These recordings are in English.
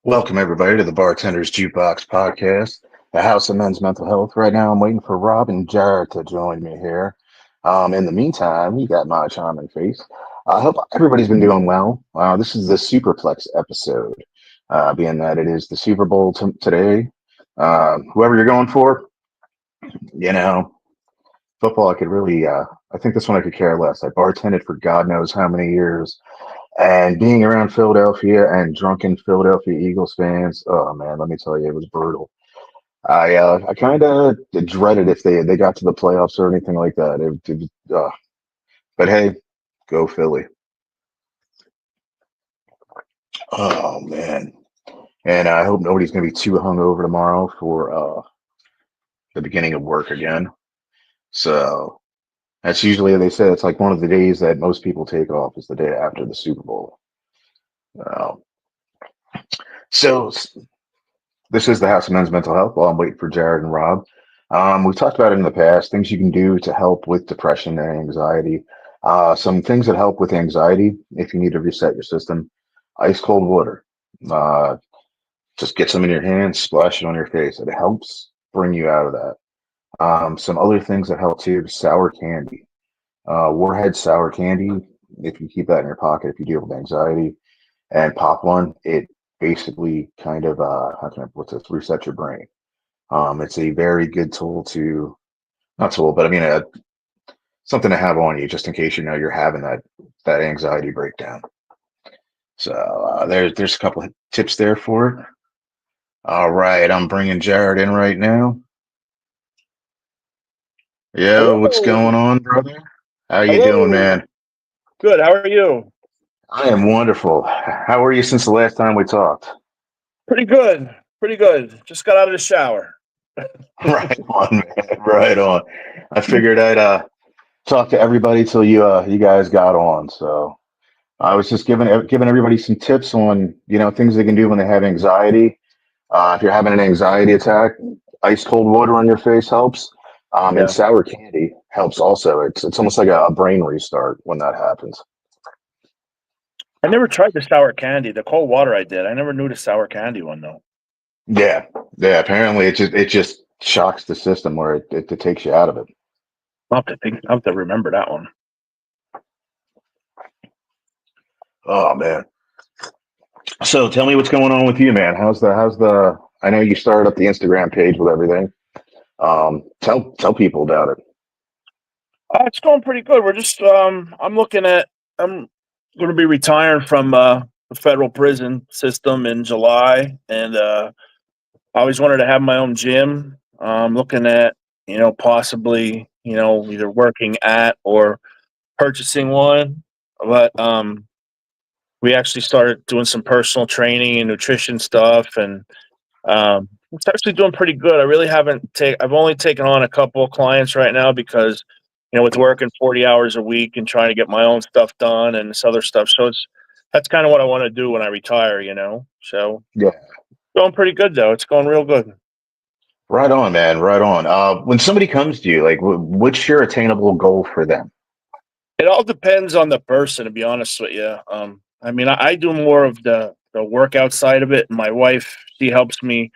Welcome everybody to the Bartender's Jukebox Podcast, the House of Men's Mental Health. Right now, I'm waiting for Rob and Jared to join me here. In the meantime, you got my charming face. I hope everybody's been doing well. This is the superplex episode, being that it is the Super Bowl today. Whoever you're going for, you know, football. I could really, I think this one I could care less. I bartended for God knows how many years. And being around Philadelphia and drunken Philadelphia Eagles fans, oh man, let me tell you, it was brutal. I kind of dreaded if they got to the playoffs or anything like that. But hey, go Philly! Oh man, and I hope nobody's gonna be too hungover tomorrow for the beginning of work again. So that's usually they say it's like one of the days that most people take off is the day after the Super Bowl. Uh, so This is the House of Men's Mental Health. While I'm waiting for Jared and Rob, we've talked about it in the past. Things you can do to help with depression and anxiety. Some things that help with anxiety if you need to reset your system: ice cold water. Uh, just get some in your hands, splash it on your face. It helps bring you out of that. Some other things that help too: sour candy. Warhead sour candy. If you keep that in your pocket, if you deal with anxiety, and pop one, it basically kind of how can I put this? Reset your brain. It's a very good tool to not tool, but I mean something to have on you just in case you know you're having that anxiety breakdown. So there's a couple of tips there for it. All right, I'm bringing Jared in right now. Yo, what's Hello. going on, brother? How you doing, Hello. man? Good. How are you? I am wonderful. How are you since the last time we talked? Pretty good. Pretty good. Just got out of the shower. Right on, man. Right on. I figured I'd talk to everybody till you guys got on. So I was just giving everybody some tips on things they can do when they have anxiety. If you're having an anxiety attack, ice cold water on your face helps. And Yeah. sour candy helps also. It's almost like a brain restart when that happens. I never tried the sour candy. The cold water I did. I never knew the sour candy one though. Yeah, yeah. Apparently, it just shocks the system where it takes you out of it. I'll have to remember that one. Oh man. So tell me what's going on with you, man. How's the? I know you started up the Instagram page with everything. Tell people about it. It's going pretty good. We're just I'm going to be retiring from the federal prison system in July, and I always wanted to have my own gym. Looking at possibly either working at or purchasing one, but we actually started doing some personal training and nutrition stuff, and it's actually doing pretty good. I really haven't take I've only taken on a couple of clients right now because with working 40 hours a week and trying to get my own stuff done and this other stuff. So that's kind of what I want to do when I retire. So Yeah. going pretty good though. It's going real good. Right on, man. Right on. When somebody comes to you, like, what's your attainable goal for them? It all depends on the person, to be honest with you. I mean, I do more of the workout side of it. My wife, she helps me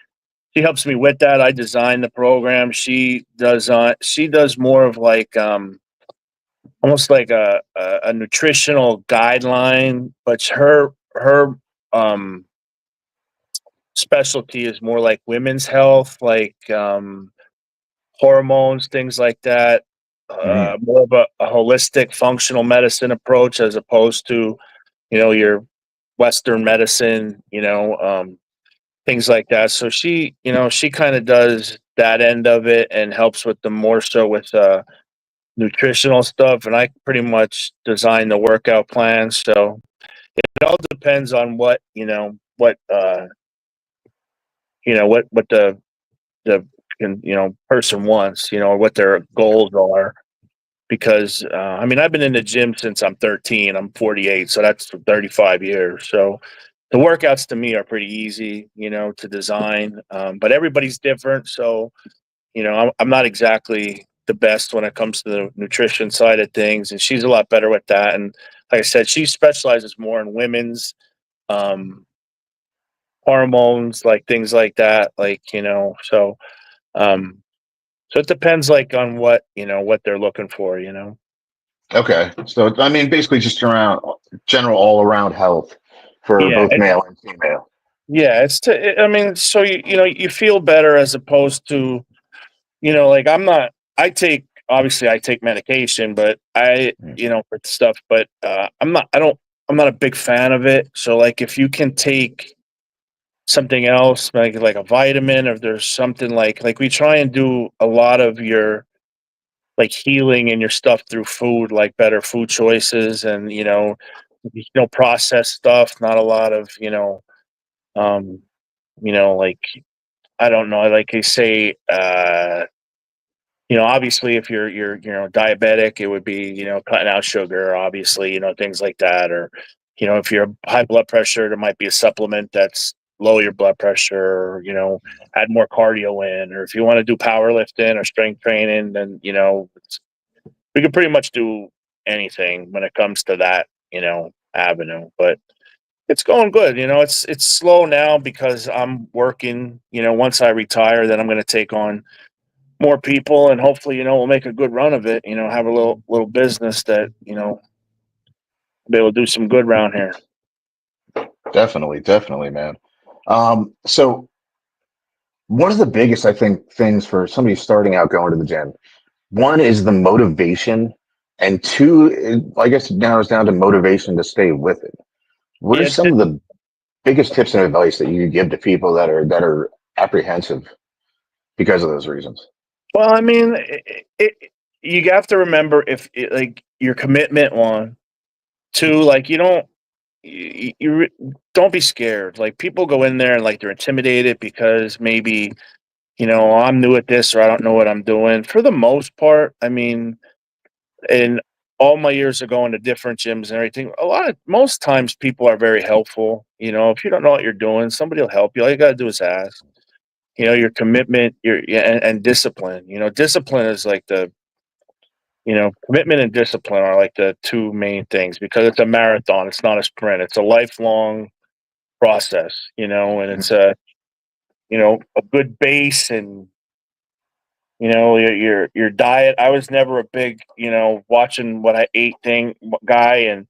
with that. I design the program. She does more of like almost like a nutritional guideline, but her um specialty is more like women's health, like hormones, things like that. Mhm. More of a holistic functional medicine approach as opposed to your Western medicine, things like that. So she kind of does that end of it and helps with the more so with nutritional stuff. And I pretty much design the workout plans. So it all depends on what the person wants, or what their goals are. Because I mean, I've been in the gym since I'm 13. I'm 48, so that's 35 years. So the workouts to me are pretty easy, to design. But everybody's different, so I'm not exactly the best when it comes to the nutrition side of things, and she's a lot better with that. And like I said, she specializes more in women's um, hormones, like things like that, like, um, so it depends like on what they're looking for, Okay. So I mean, basically just around general all around health for Yeah, both male and female. yeah, I mean, so you feel better as opposed to, like obviously I take medication, but Mm. for stuff, but I'm not a big fan of it. So like if you can take something else, like a vitamin, or there's something like we try and do a lot of your like healing and your stuff through food, like better food choices and processed stuff, not a lot of, um, like I don't know, like they say, obviously if you're diabetic, it would be, cutting out sugar, obviously, things like that. Or, if you're high blood pressure, there might be a supplement that's low your blood pressure, or, add more cardio in. Or if you want to do powerlifting or strength training, then, we can pretty much do anything when it comes to that, avenue. But it's going good. It's slow now because I'm working. Once I retire, then I'm going to take on more people, and hopefully, we'll make a good run of it. Have a little business that be able to do some good around here. Definitely, definitely, man. So one of the biggest, I think, things for somebody starting out going to the gym, one is the motivation, and two, I guess it narrows down to motivation to stay with it. What are Yeah. some of the biggest tips and advice that you give to people that are apprehensive because of those reasons? Well, I mean, you have to remember if like your commitment, one, two, like don't be scared. Like people go in there and like they're intimidated because maybe I'm new at this or I don't know what I'm doing. For the most part, I mean, in all my years of going to different gyms and everything, most times people are very helpful. If you don't know what you're doing, somebody will help you. All you got to do is ask. Your commitment, and discipline. Discipline is like commitment and discipline are like the two main things because it's a marathon. It's not a sprint. It's a lifelong process. And it's a good base, and your diet. I was never a big watching what I ate thing guy, and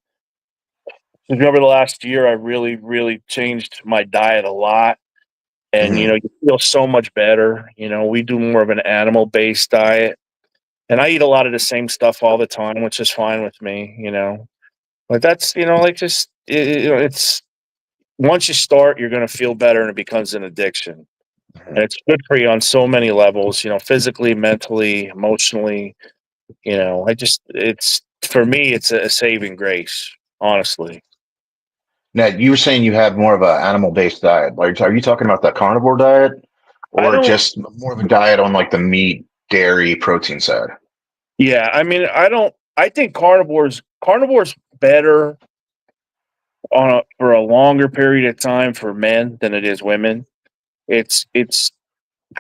over the last year I really changed my diet a lot, and Hmm. you feel so much better. We do more of an animal based diet, and I eat a lot of the same stuff all the time, which is fine with me. But that's like just it's once you start, you're going to feel better, and it becomes an addiction. And it's good for you on so many levels, physically, mentally, emotionally. It's for me, it's a saving grace, honestly. Now, you were saying you have more of an animal-based diet. Like, are you talking about that carnivore diet, I or don't, just more of a diet on like the meat, dairy, protein side? yeah, I mean, I think carnivore's better for a longer period of time for men than it is women. It's, it's,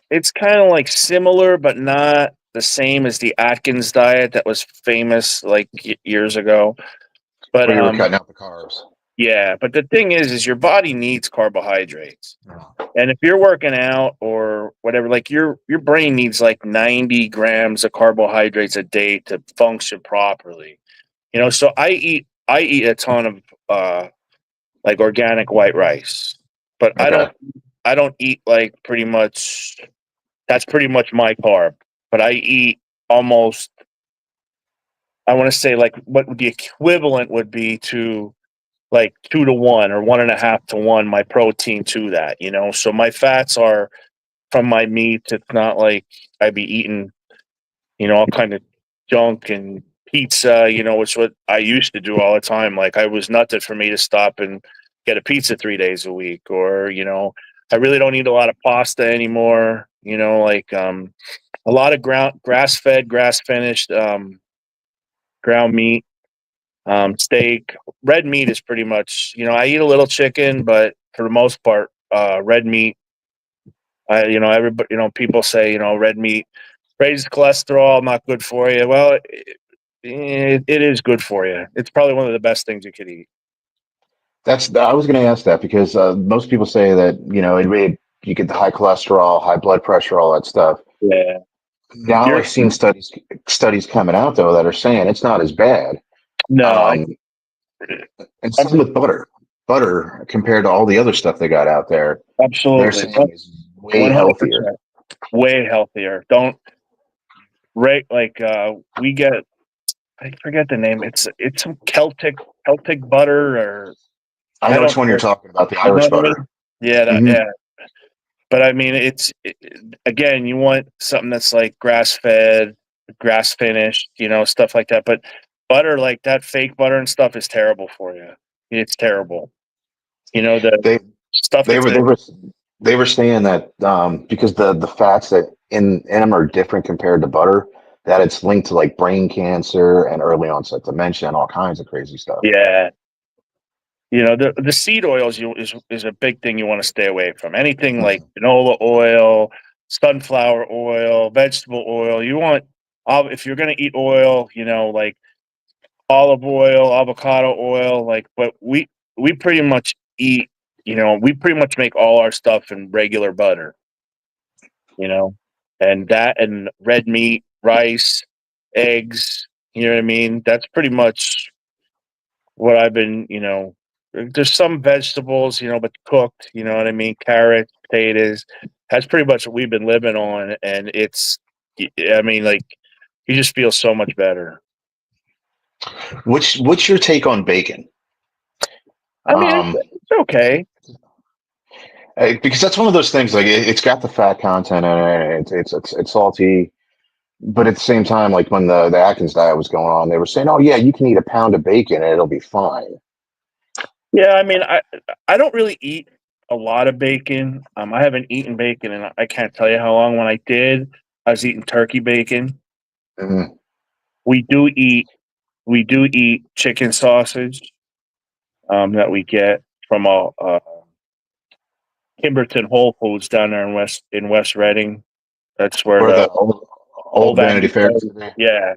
it's kind of like similar, but not the same as the Atkins diet that was famous like years ago. But, Where you were cutting out the carbs. yeah, but the thing is your body needs carbohydrates. Oh. And if you're working out or whatever, like your brain needs like 90 grams of carbohydrates a day to function properly. So I eat a ton of like organic white rice, but Okay. I don't eat like pretty much that's pretty much my carb. But I eat almost I want to say like what the equivalent would be to like 2 to 1 or 1.5 to 1 my protein to that. So my fats are from my meat. It's not like I'd be eating, all kind of junk and pizza, which what I used to do all the time. Like I was nothing for me to stop and get a pizza 3 days a week, or I really don't eat a lot of pasta anymore. Like a lot of grass fed, grass finished ground meat, steak. Red meat is pretty much, I eat a little chicken, but for the most part, red meat. Everybody, people say, red meat raises cholesterol, not good for you. Well, it is good for you. It's probably one of the best things you could eat. I was going to ask that because most people say that you get the high cholesterol, high blood pressure, all that stuff. Yeah. Now You're I've seen studies coming out though that are saying it's not as bad. no, Um, and I'm same with butter. Butter compared to all the other stuff they got out there, they're absolutely saying is way one hundred healthier. percent way healthier. Don't rate like we get I forget the name. It's some Celtic butter or I I know which don't one you're know. talking about, the You know Irish what I butter. mean? Yeah, Hmm. yeah. But I mean, again, you want something that's like grass fed, grass finished, stuff like that. But butter, like that fake butter and stuff, is terrible for you. It's terrible. The They stuff they that's were in they it. were they were saying that because the fats that in them are different compared to butter, that it's linked to like brain cancer and early onset dementia and all kinds of crazy stuff. Yeah, the seed oils is a big thing you want to stay away from. Anything like Mhm. canola oil, sunflower oil, vegetable oil. You want if you're going to eat oil, like olive oil, avocado oil, like. But we pretty much eat. We pretty much make all our stuff in regular butter. You know, and that and red meat, rice, eggs. You know what I mean? That's pretty much what I've been, there's some vegetables, but cooked, you know what I mean? Carrots, potatoes. That's pretty much what we've been living on. And I mean, like, you just feel so much better. What's your take on bacon? I mean, Um, it's okay. because that's one of those things like it's got the fat content in it. It's salty, but at the same time, like when the Atkins diet was going on, they were saying, "Oh yeah, you can eat a pound of bacon and it'll be fine." Yeah. I mean, I don't really eat a lot of bacon. I haven't eaten bacon and I can't tell you how long. When I did, I was eating turkey bacon. Mhm. We do eat, we do eat chicken sausage, that we get from a Kimberton Whole Foods down there in West Reading. That's where Where the the old old Vanity Vanity Fair Fair. used to be. Yeah,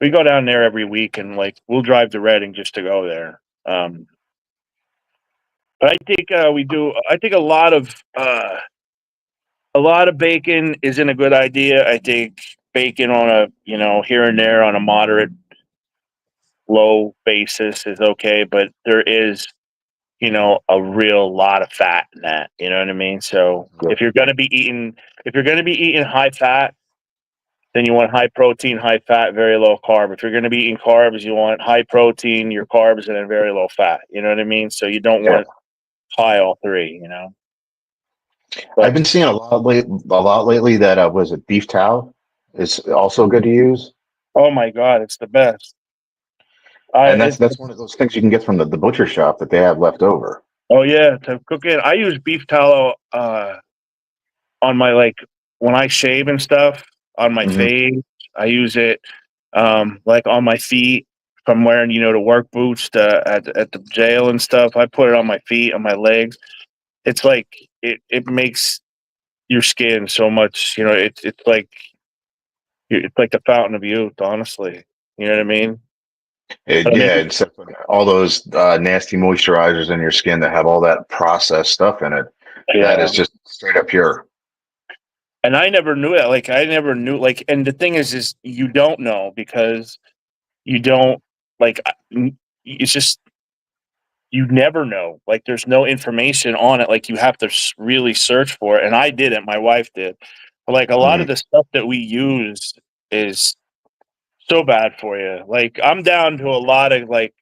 we go down there every week, and like we'll drive to Reading just to go there. But I think we do. I think a lot of bacon isn't a good idea. I think bacon on a here and there on a moderate low basis is okay, but there is a real lot of fat in that. You know what I mean? So Yeah. if you're gonna be eating high fat, then you want high protein, high fat, very low carb. If you're gonna be eating carbs, you want high protein, your carbs, and then very low fat. You know what I mean? So you don't Yeah. want high all three. I've But been seeing a lot lately that was it beef tallow is also good to use, oh my god, it's the best. I and it, that's one of those things you can get from the butcher shop that they have left over. oh yeah, to cook it. I use beef tallow on my like when I shave and stuff on my Hmm. face. I use it like on my feet from wearing the work boots at the jail and stuff. I put it on my feet, on my legs. It's like it makes your skin so much. It's like the fountain of youth. Honestly, you know what I mean. But I mean, Yeah, except for all those nasty moisturizers in your skin that have all that processed stuff in it. That yeah. is just straight up pure. And I never knew that. Like I never knew. Like, and the thing is you don't know because you don't like. It's just you never know. Like there's no information on it. Like you have to really search for it. And I didn't. My wife did. But like a lot of Hmm. the stuff that we use is so bad for you. Like I'm down to a lot of like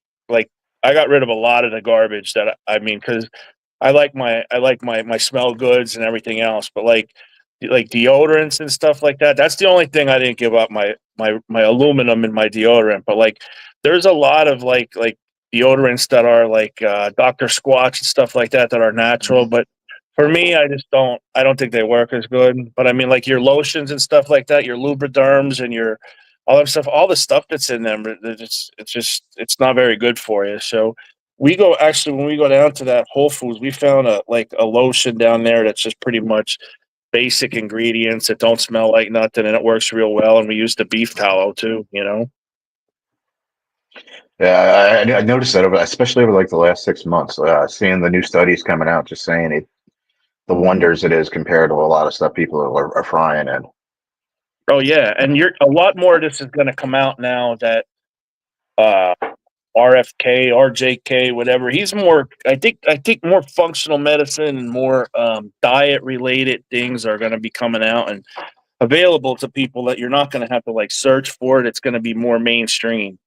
I got rid of a lot of the garbage that I mean because I like my smell goods and everything else, but like deodorants and stuff like that. That's the only thing I didn't give up my aluminum in my deodorant. But like there's a lot of like deodorants that are like Dr. Squatch and stuff like that are natural, Hmm. but for me, I don't think they work as good. But I mean, like your lotions and stuff like that, your lubriderms and your all that stuff, all the stuff that's in them, it's not very good for you. So we go actually when we go down to that Whole Foods, we found a lotion down there that's just pretty much basic ingredients that don't smell like nothing, and it works real well. And we use the beef tallow too. Yeah, I noticed that especially over like the last 6 months, seeing the new studies coming out, just saying the wonders it is compared to a lot of stuff people are frying in. Oh yeah, and you're a lot more of this is going to come out now that uh, RFK, RJK, whatever. He's more. I think more functional medicine and more diet related things are going to be coming out and available to people that you're not going to have to like search for it. It's going to be more mainstream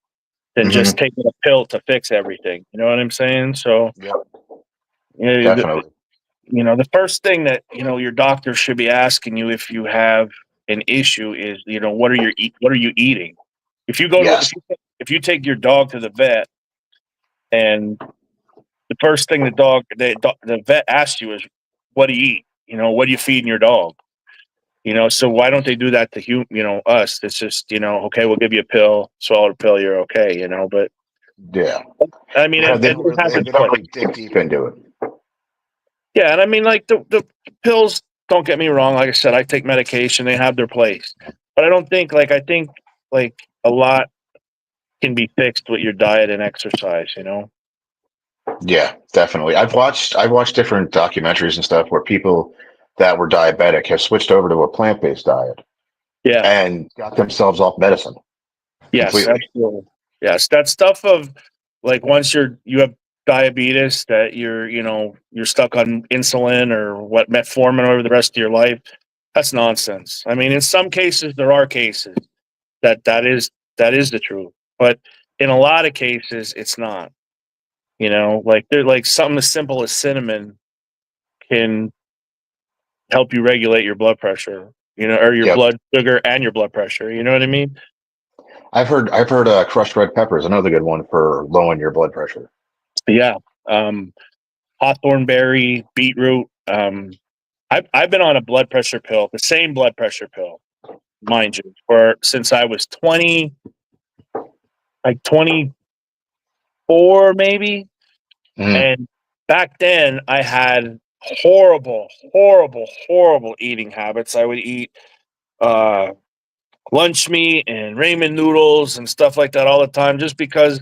than just Hmm. taking a pill to fix everything. You know what I'm saying? So Yep, you know, definitely. the first thing that your doctor should be asking you if you have an issue is what are you eating? If you go to Yes. if you take your dog to the vet and the first thing the vet asks you is what do you eat? What are you feeding your dog? So why don't they do that to us? It's just okay, we'll give you a pill, swallow the pill, you're okay. But Yeah. I mean, Yeah, and it has its they don't place. really dig deep into it. Yeah, and I mean, like the pills. Don't get me wrong. Like I said, I take medication; they have their place. But I don't think I think like a lot can be fixed with your diet and exercise. Yeah, definitely. I've watched different documentaries and stuff where people that were diabetic have switched over to a plant-based diet Yeah. and got themselves off medicine Yes. completely. Absolutely. Yes. That stuff of like once you have diabetes that you're stuck on insulin or what metformin over the rest of your life. That's nonsense. I mean, in some cases there are cases that is the truth, but in a lot of cases it's not. Like they're like something as simple as cinnamon can help you regulate your blood pressure, or your Yep. blood sugar and your blood pressure. You know what I mean? I've heard crushed red pepper is another good one for lowering your blood pressure. Yeah. Um, Hawthorn berry, beetroot. I've been on a blood pressure pill, the same blood pressure pill, mind you, for since I was 20, like 24 maybe. Mm. And back then I had horrible, horrible, horrible eating habits. I would eat uh lunch meat and ramen noodles and stuff like that all the time just because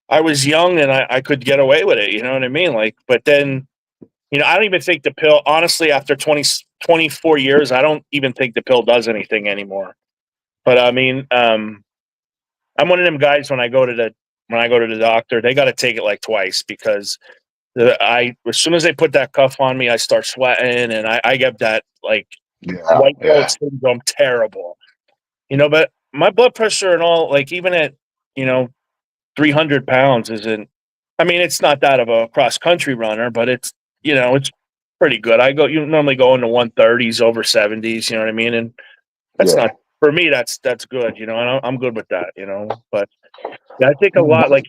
I was young and I could get away with it. You know what I mean? Like, but then, I don't even think the pill, honestly, after 24 years, I don't even think the pill does anything anymore. But I mean, I'm one of them guys when I go to the doctor, they got to take it like twice because as soon as they put that cuff on me, I start sweating and I get that like Yeah, white coat yeah, syndrome terrible. But my blood pressure and all, like even at, you know, 300 pounds isn't, I mean, it's not that of a cross country runner, but it's pretty good. You normally go into 130s over 70s, you know what I mean? And that's not, yeah. for me, that's good, and I'm good with that. But yeah, I think a lot One- like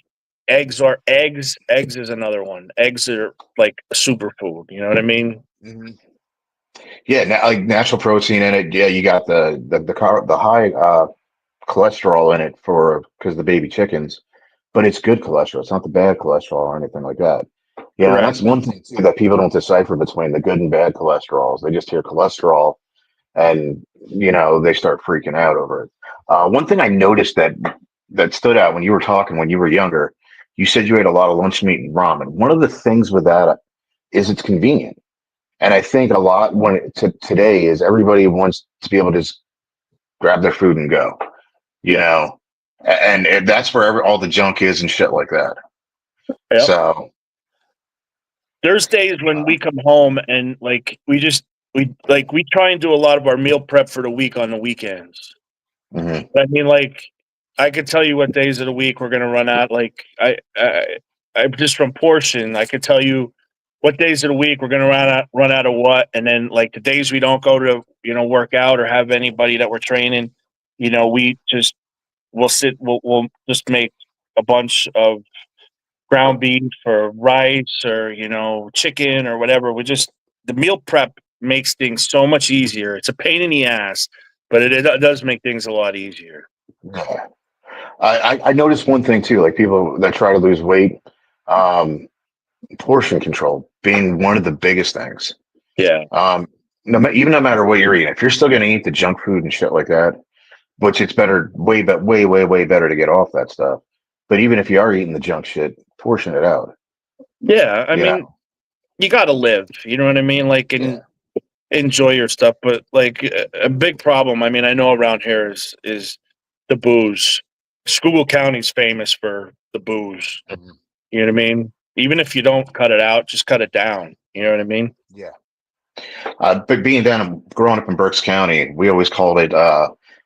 eggs is another one. Eggs are like a superfood, you know what I mean? mhm. Yeah, like natural protein in it. Yeah, you got the high cholesterol in it for because the baby chickens, but it's good cholesterol. It's not the bad cholesterol or anything like that. Yeah, and Correct. that's one thing too that people don't decipher between the good and bad cholesterols. They just hear cholesterol and they start freaking out over it. One thing I noticed that stood out when you were talking when you were younger, you said you ate a lot of lunch meat and ramen. One of the things with that is it's convenient, and I think a lot today is everybody wants to be able to just grab their food and go, you Yeah. know, and that's where all the junk is and shit like that. Yep. So, There's days when uh, we come home and like we try and do a lot of our meal prep for the week on the weekends. mhm. I mean, like I could tell you what days of the week we're gonna run out. Like I just from portion, I could tell you what days of the week we're gonna run out of what, and then like the days we don't go to work out or have anybody that we're training, we just we'll just make a bunch of ground beef or rice or chicken or whatever. The meal prep makes things so much easier. It's a pain in the ass, but it does make things a lot easier. Yeah. I noticed one thing too, like people that try to lose weight, um, portion control being one of the biggest things. Yeah. Um, even no matter what you're eating, if you're still going to eat the junk food and shit like that, which it's better, way, way, way, way better to get off that stuff. But even if you are eating the junk shit, portion it out. Yeah, I You mean, know? you got to live. You know what I mean? Like, Yeah. and enjoy your stuff. But like a big problem. I mean, I know around here is the booze. Schuylkill County's famous for the booze. Mhm. You know what I mean? Even if you don't cut it out, just cut it down. You know what I mean? Yeah. But being growing up in Berks County, we always called it,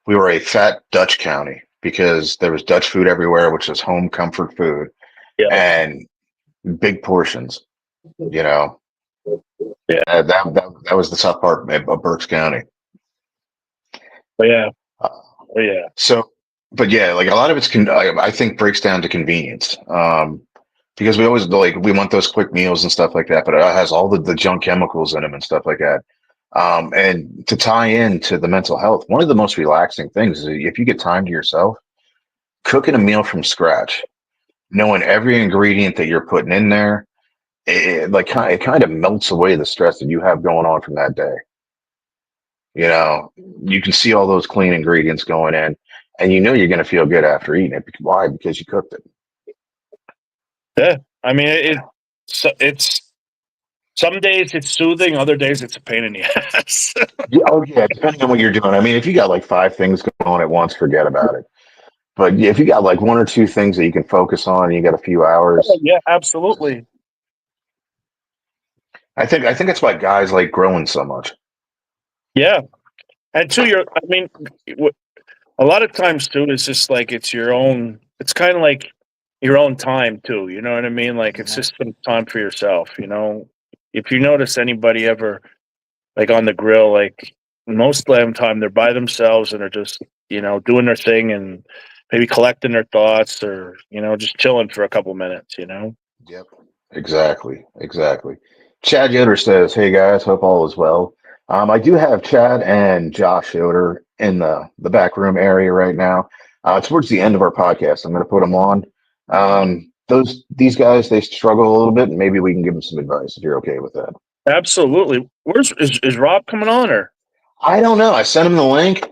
we were a fat Dutch county because there was Dutch food everywhere, which is home comfort food Yeah. and big portions, you know. Yeah. That was the tough part of Berks County. But yeah. Uh, But yeah. so, but yeah, like a lot of I think breaks down to convenience. Because we always like we want those quick meals and stuff like that, but it has all the junk chemicals in them and stuff like that. And to tie in to the mental health, one of the most relaxing things is if you get time to yourself, cooking a meal from scratch, knowing every ingredient that you're putting in there, it kind of melts away the stress that you have going on from that day. You know, you can see all those clean ingredients going in, and you know you're going to feel good after eating it. Why? Because you cooked it. Yeah. I mean, it's some days it's soothing, other days it's a pain in the ass. Yeah, oh yeah, depending on what you're doing. I mean, if you got like five things going on at once, forget about it. But if you got like one or two things that you can focus on, and you got a few hours. Yeah, absolutely. I think that's why guys like grilling so much. Yeah. And two, I mean, a lot of times too, it's just like it's your own. It's kind of like your own time too. You know what I mean? Like it's Mhm. just some time for yourself. You know, if you notice anybody ever like on the grill, like most of the time they're by themselves and they're just doing their thing and maybe collecting their thoughts or just chilling for a couple minutes. You know. Yep. Exactly. Exactly. Chad Yoder says, "Hey guys, hope all is well." I do have Chad and Josh Yoder in the back room area right now. Towards the end of our podcast, I'm going to put them on. These guys they struggle a little bit, and maybe we can give them some advice if you're okay with that. Absolutely. Where's is Rob coming on or? I don't know. I sent him the link.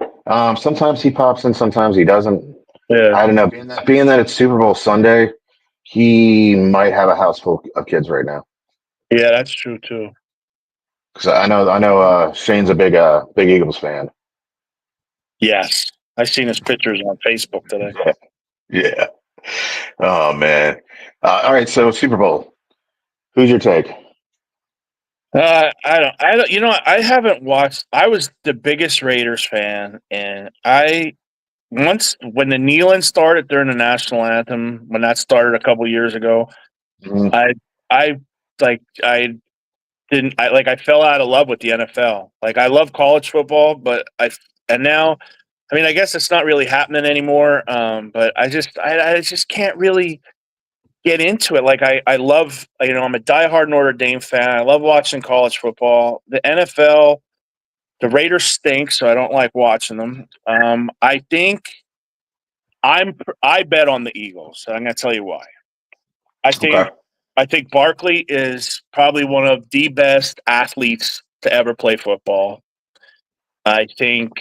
Sometimes he pops in, sometimes he doesn't. Yeah. I don't know. Being that it's Super Bowl Sunday, he might have a house full of kids right now. Yeah, that's true too. Because I know. Shane's a big Eagles fan. Yes. I seen his pictures on Facebook today. Yeah, yeah. Oh man. All right. So Super Bowl. Who's your take? I don't, I haven't watched, I was the biggest Raiders fan. And once when the kneeling started during the national anthem, when that started a couple years ago, Mm, I, I, I didn't, I fell out of love with the NFL. Like, I love college football, and now, I mean, I guess it's not really happening anymore. But I just can't really get into it. Like I love, I'm a diehard Notre Dame fan. I love watching college football. The NFL, the Raiders stink, so I don't like watching them. I think I bet on the Eagles. And I'm going to tell you why. I okay. think I think Barkley is probably one of the best athletes to ever play football. I think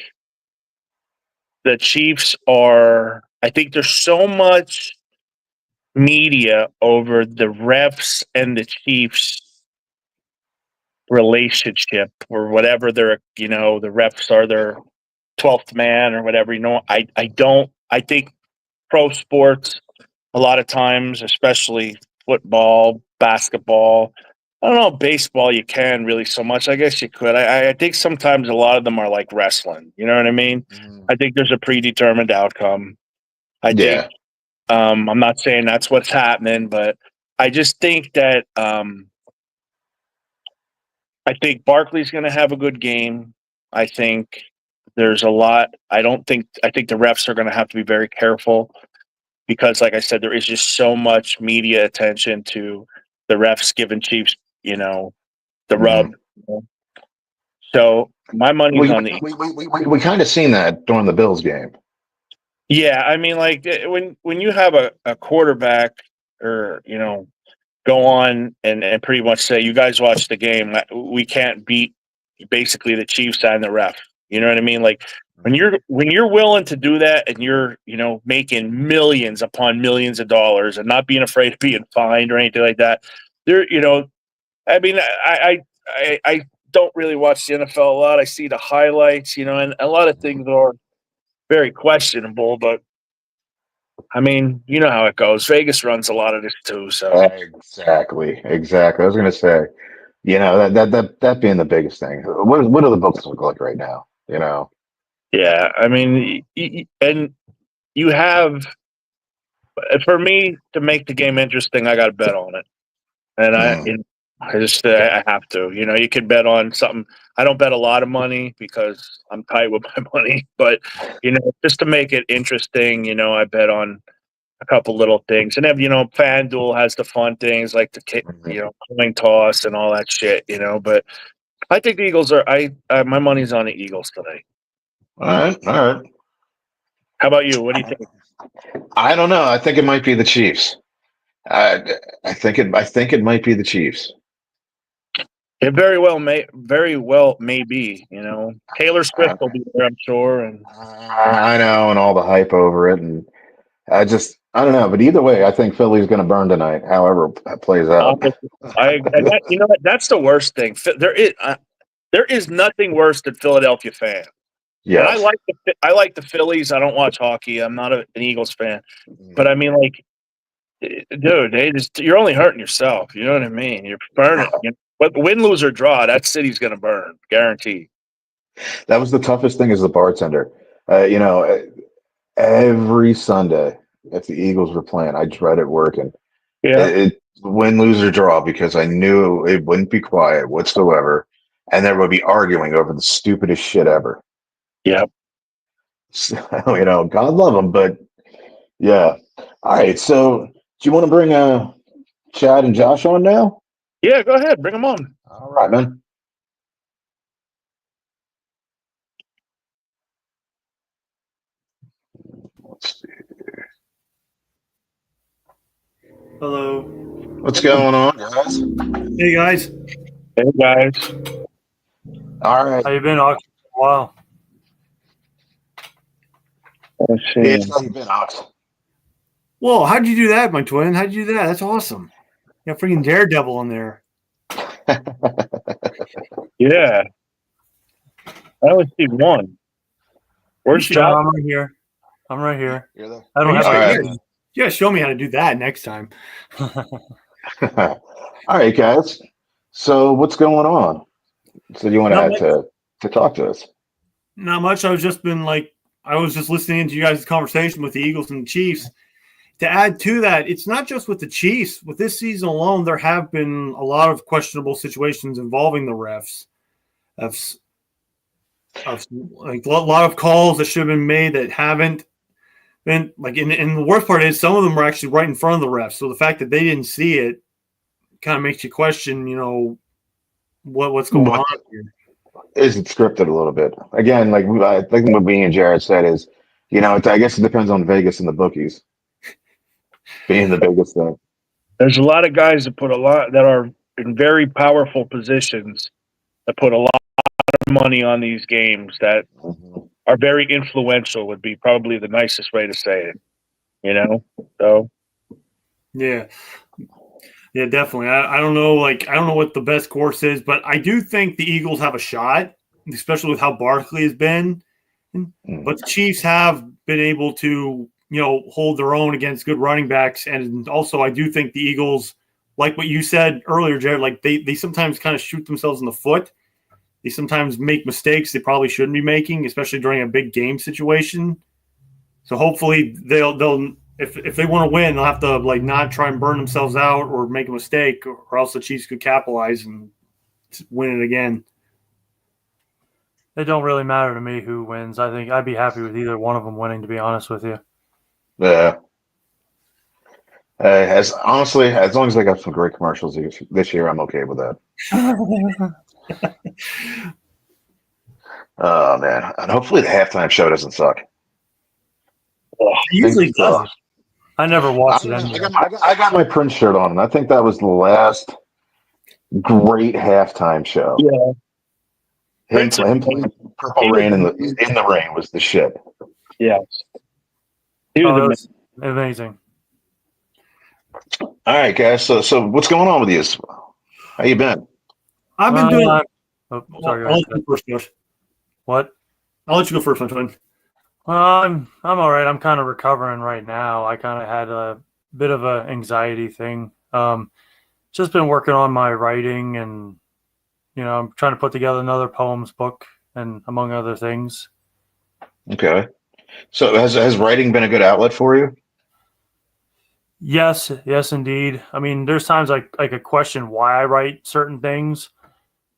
the Chiefs are. I think there's so much media over the refs and the Chiefs relationship or whatever the refs are their 12th man or whatever. I think pro sports a lot of times, especially football, basketball, I don't know, baseball you can really so much. I guess you could. I think sometimes a lot of them are like wrestling. You know what I mean? Mhm. I think there's a predetermined outcome. I think Yeah. I'm not saying that's what's happening, but I just think that I think Barkley's going to have a good game. I think there's a lot. I think the refs are going to have to be very careful because, like I said, there is just so much media attention to the refs giving Chiefs, the rub. Mhm. So my money's We on the. we kind of seen that during the Bills game. Yeah, I mean, like when you have a quarterback or go on and pretty much say, you guys watch the game. We can't beat basically the Chiefs and the ref. You know what I mean? Like when you're willing to do that, and you're making millions upon millions of dollars, and not being afraid of being fined or anything like that, there I mean, I don't really watch the NFL a lot. I see the highlights, and a lot of things are very questionable. But I mean, you know how it goes. Vegas runs a lot of this too. So Exactly. I was gonna say, that being the biggest thing. What do the books look like right now? yeah, I mean, and you have for me to make the game interesting, I got to bet on it, and Mm, I just I have to. You could bet on something. I don't bet a lot of money because I'm tight with my money, but just to make it interesting, I bet on a couple little things. And then, FanDuel has the fun things like the mhm. coin toss and all that shit. But I think the Eagles are. My money's on the Eagles today. All right, all right. How about you? What do you think? I don't know. I think it might be the Chiefs. I I think it might be the Chiefs. It very well may be. Taylor Swift will be there, I'm sure. And I know, and all the hype over it, and I don't know, but either way, I think Philly's going to burn tonight. However it plays out. and that, what? That's the worst thing. There is nothing worse than Philadelphia fans. And Yes. I like the Phillies. I don't watch hockey. I'm not an Eagles fan, but I mean, like, dude, you're only hurting yourself. You know what I mean? You're burning. But win, lose, or draw, that city's gonna burn, guaranteed. That was the toughest thing as a bartender. Every Sunday if the Eagles were playing, I dreaded working. Yeah, It win, lose, or draw because I knew it wouldn't be quiet whatsoever, and there would be arguing over the stupidest shit ever. yeah, So, God love them, but yeah. All right, so do you want to bring Chad and Josh on now? yeah. Go ahead, bring them on. All right, man. Let's see. Hello. What's going on, guys? Hey guys. Hey guys, All right. How you been, Ox? Wow. let's Yeah, see. how you been, Ox? Whoa, how'd you do that, my twin? How'd you do that? That's awesome. You got freaking Daredevil in there. Yeah, I only see one. Where's Yeah, Josh? I'm right here. I'm right here. You're there. I don't All have right. to. You gotta show me how to do that next time. All right, guys. So what's going on? So you want Not much. to talk to us? Not much. I was just listening to you guys' conversation with the Eagles and the Chiefs. To add to that, it's not just with the Chiefs. With this season alone, there have been a lot of questionable situations involving the refs. Of like a lot of calls that should have been made that haven't been. Like, and the worst part is some of them were actually right in front of the refs. So the fact that they didn't see it kind of makes you question, what's going on here. Is it scripted a little bit? Again, like I think what me and Jared said is, I guess it depends on Vegas and the bookies being the biggest thing. There's a lot of guys that are in very powerful positions that put a lot of money on these games that Mhm. are very influential. Would be probably the nicest way to say it. So Yeah. Yeah, definitely. I don't know. Like, I don't know what the best course is, but I do think the Eagles have a shot, especially with how Barkley has been. But the Chiefs have been able to, hold their own against good running backs. And also, I do think the Eagles, like what you said earlier, Jared, like they sometimes kind of shoot themselves in the foot. They sometimes make mistakes they probably shouldn't be making, especially during a big game situation. So hopefully they'll if they want to win, they'll have to like not try and burn themselves out or make a mistake, or else the Chiefs could capitalize and win it again. It don't really matter to me who wins. I think I'd be happy with either one of them winning, to be honest with you. Yeah. As honestly, as long as they got some great commercials this year, I'm okay with that. Oh man, and hopefully the halftime show doesn't suck. It usually doesn't. I never watched it. I got my Prince shirt on, and I think that was the last great halftime show. yeah, Him playing Purple Rain in the rain was the shit. Yes. He was That's amazing. All right, guys. So what's going on with you? How you been? I've been doing. Sorry, I'll let you go first, Josh. what? I'll let you go first, my friend. I'm all right. I'm kind of recovering right now. I kind of had a bit of a anxiety thing. Just been working on my writing, and I'm trying to put together another poems book, and among other things. Okay. So has writing been a good outlet for you? Yes, indeed. I mean, there's times I could question why I write certain things,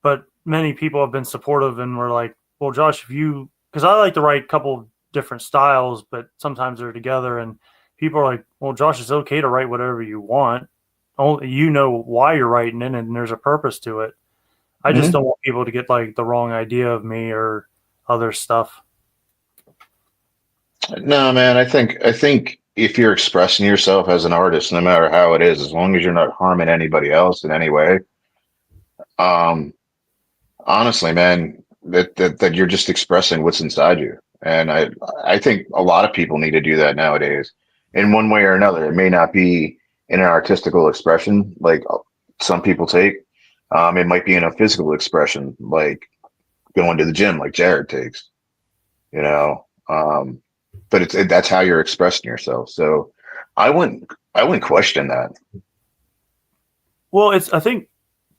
but many people have been supportive and were like, "Well, Josh, because I like to write a couple different styles, but sometimes they're together." And people are like, "Well, Josh, it's okay to write whatever you want. Only you know why you're writing it, and there's a purpose to it." I just don't want people to get like the wrong idea of me or other stuff. No, man. I think if you're expressing yourself as an artist, no matter how it is, as long as you're not harming anybody else in any way, honestly, man, that you're just expressing what's inside you. And I think a lot of people need to do that nowadays, in one way or another. It may not be in an artistical expression like some people take. It might be in a physical expression, like going to the gym, like Jared takes. You know, but that's how you're expressing yourself. So I wouldn't question that. Well, I think,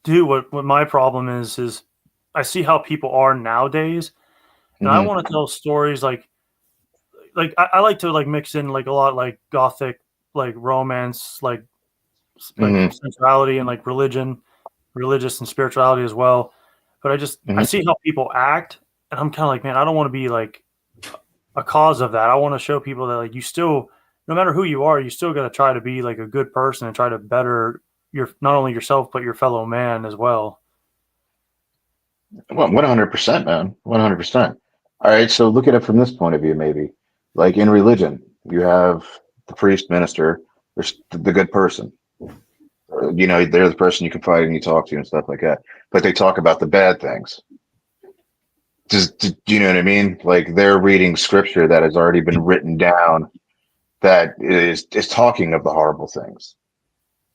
dude, what my problem is I see how people are nowadays, and I Mhm. want to tell stories like I like to like mix in like a lot like gothic, like romance, like Mhm. sensuality and like religious and spirituality as well. But I Mhm. see how people act, and I'm kind of like, man, I don't want to be like a cause of that. I want to show people that like you still, no matter who you are, you still got to try to be like a good person and try to better your not only yourself but your fellow man as well. Well, 100%, man. 100%. All right. So look at it from this point of view, maybe. Like in religion, you have the priest, minister, there's the good person. They're the person you confide in, you talk to, and stuff like that. But they talk about the bad things. Do you know what I mean? Like they're reading scripture that has already been written down that is talking of the horrible things.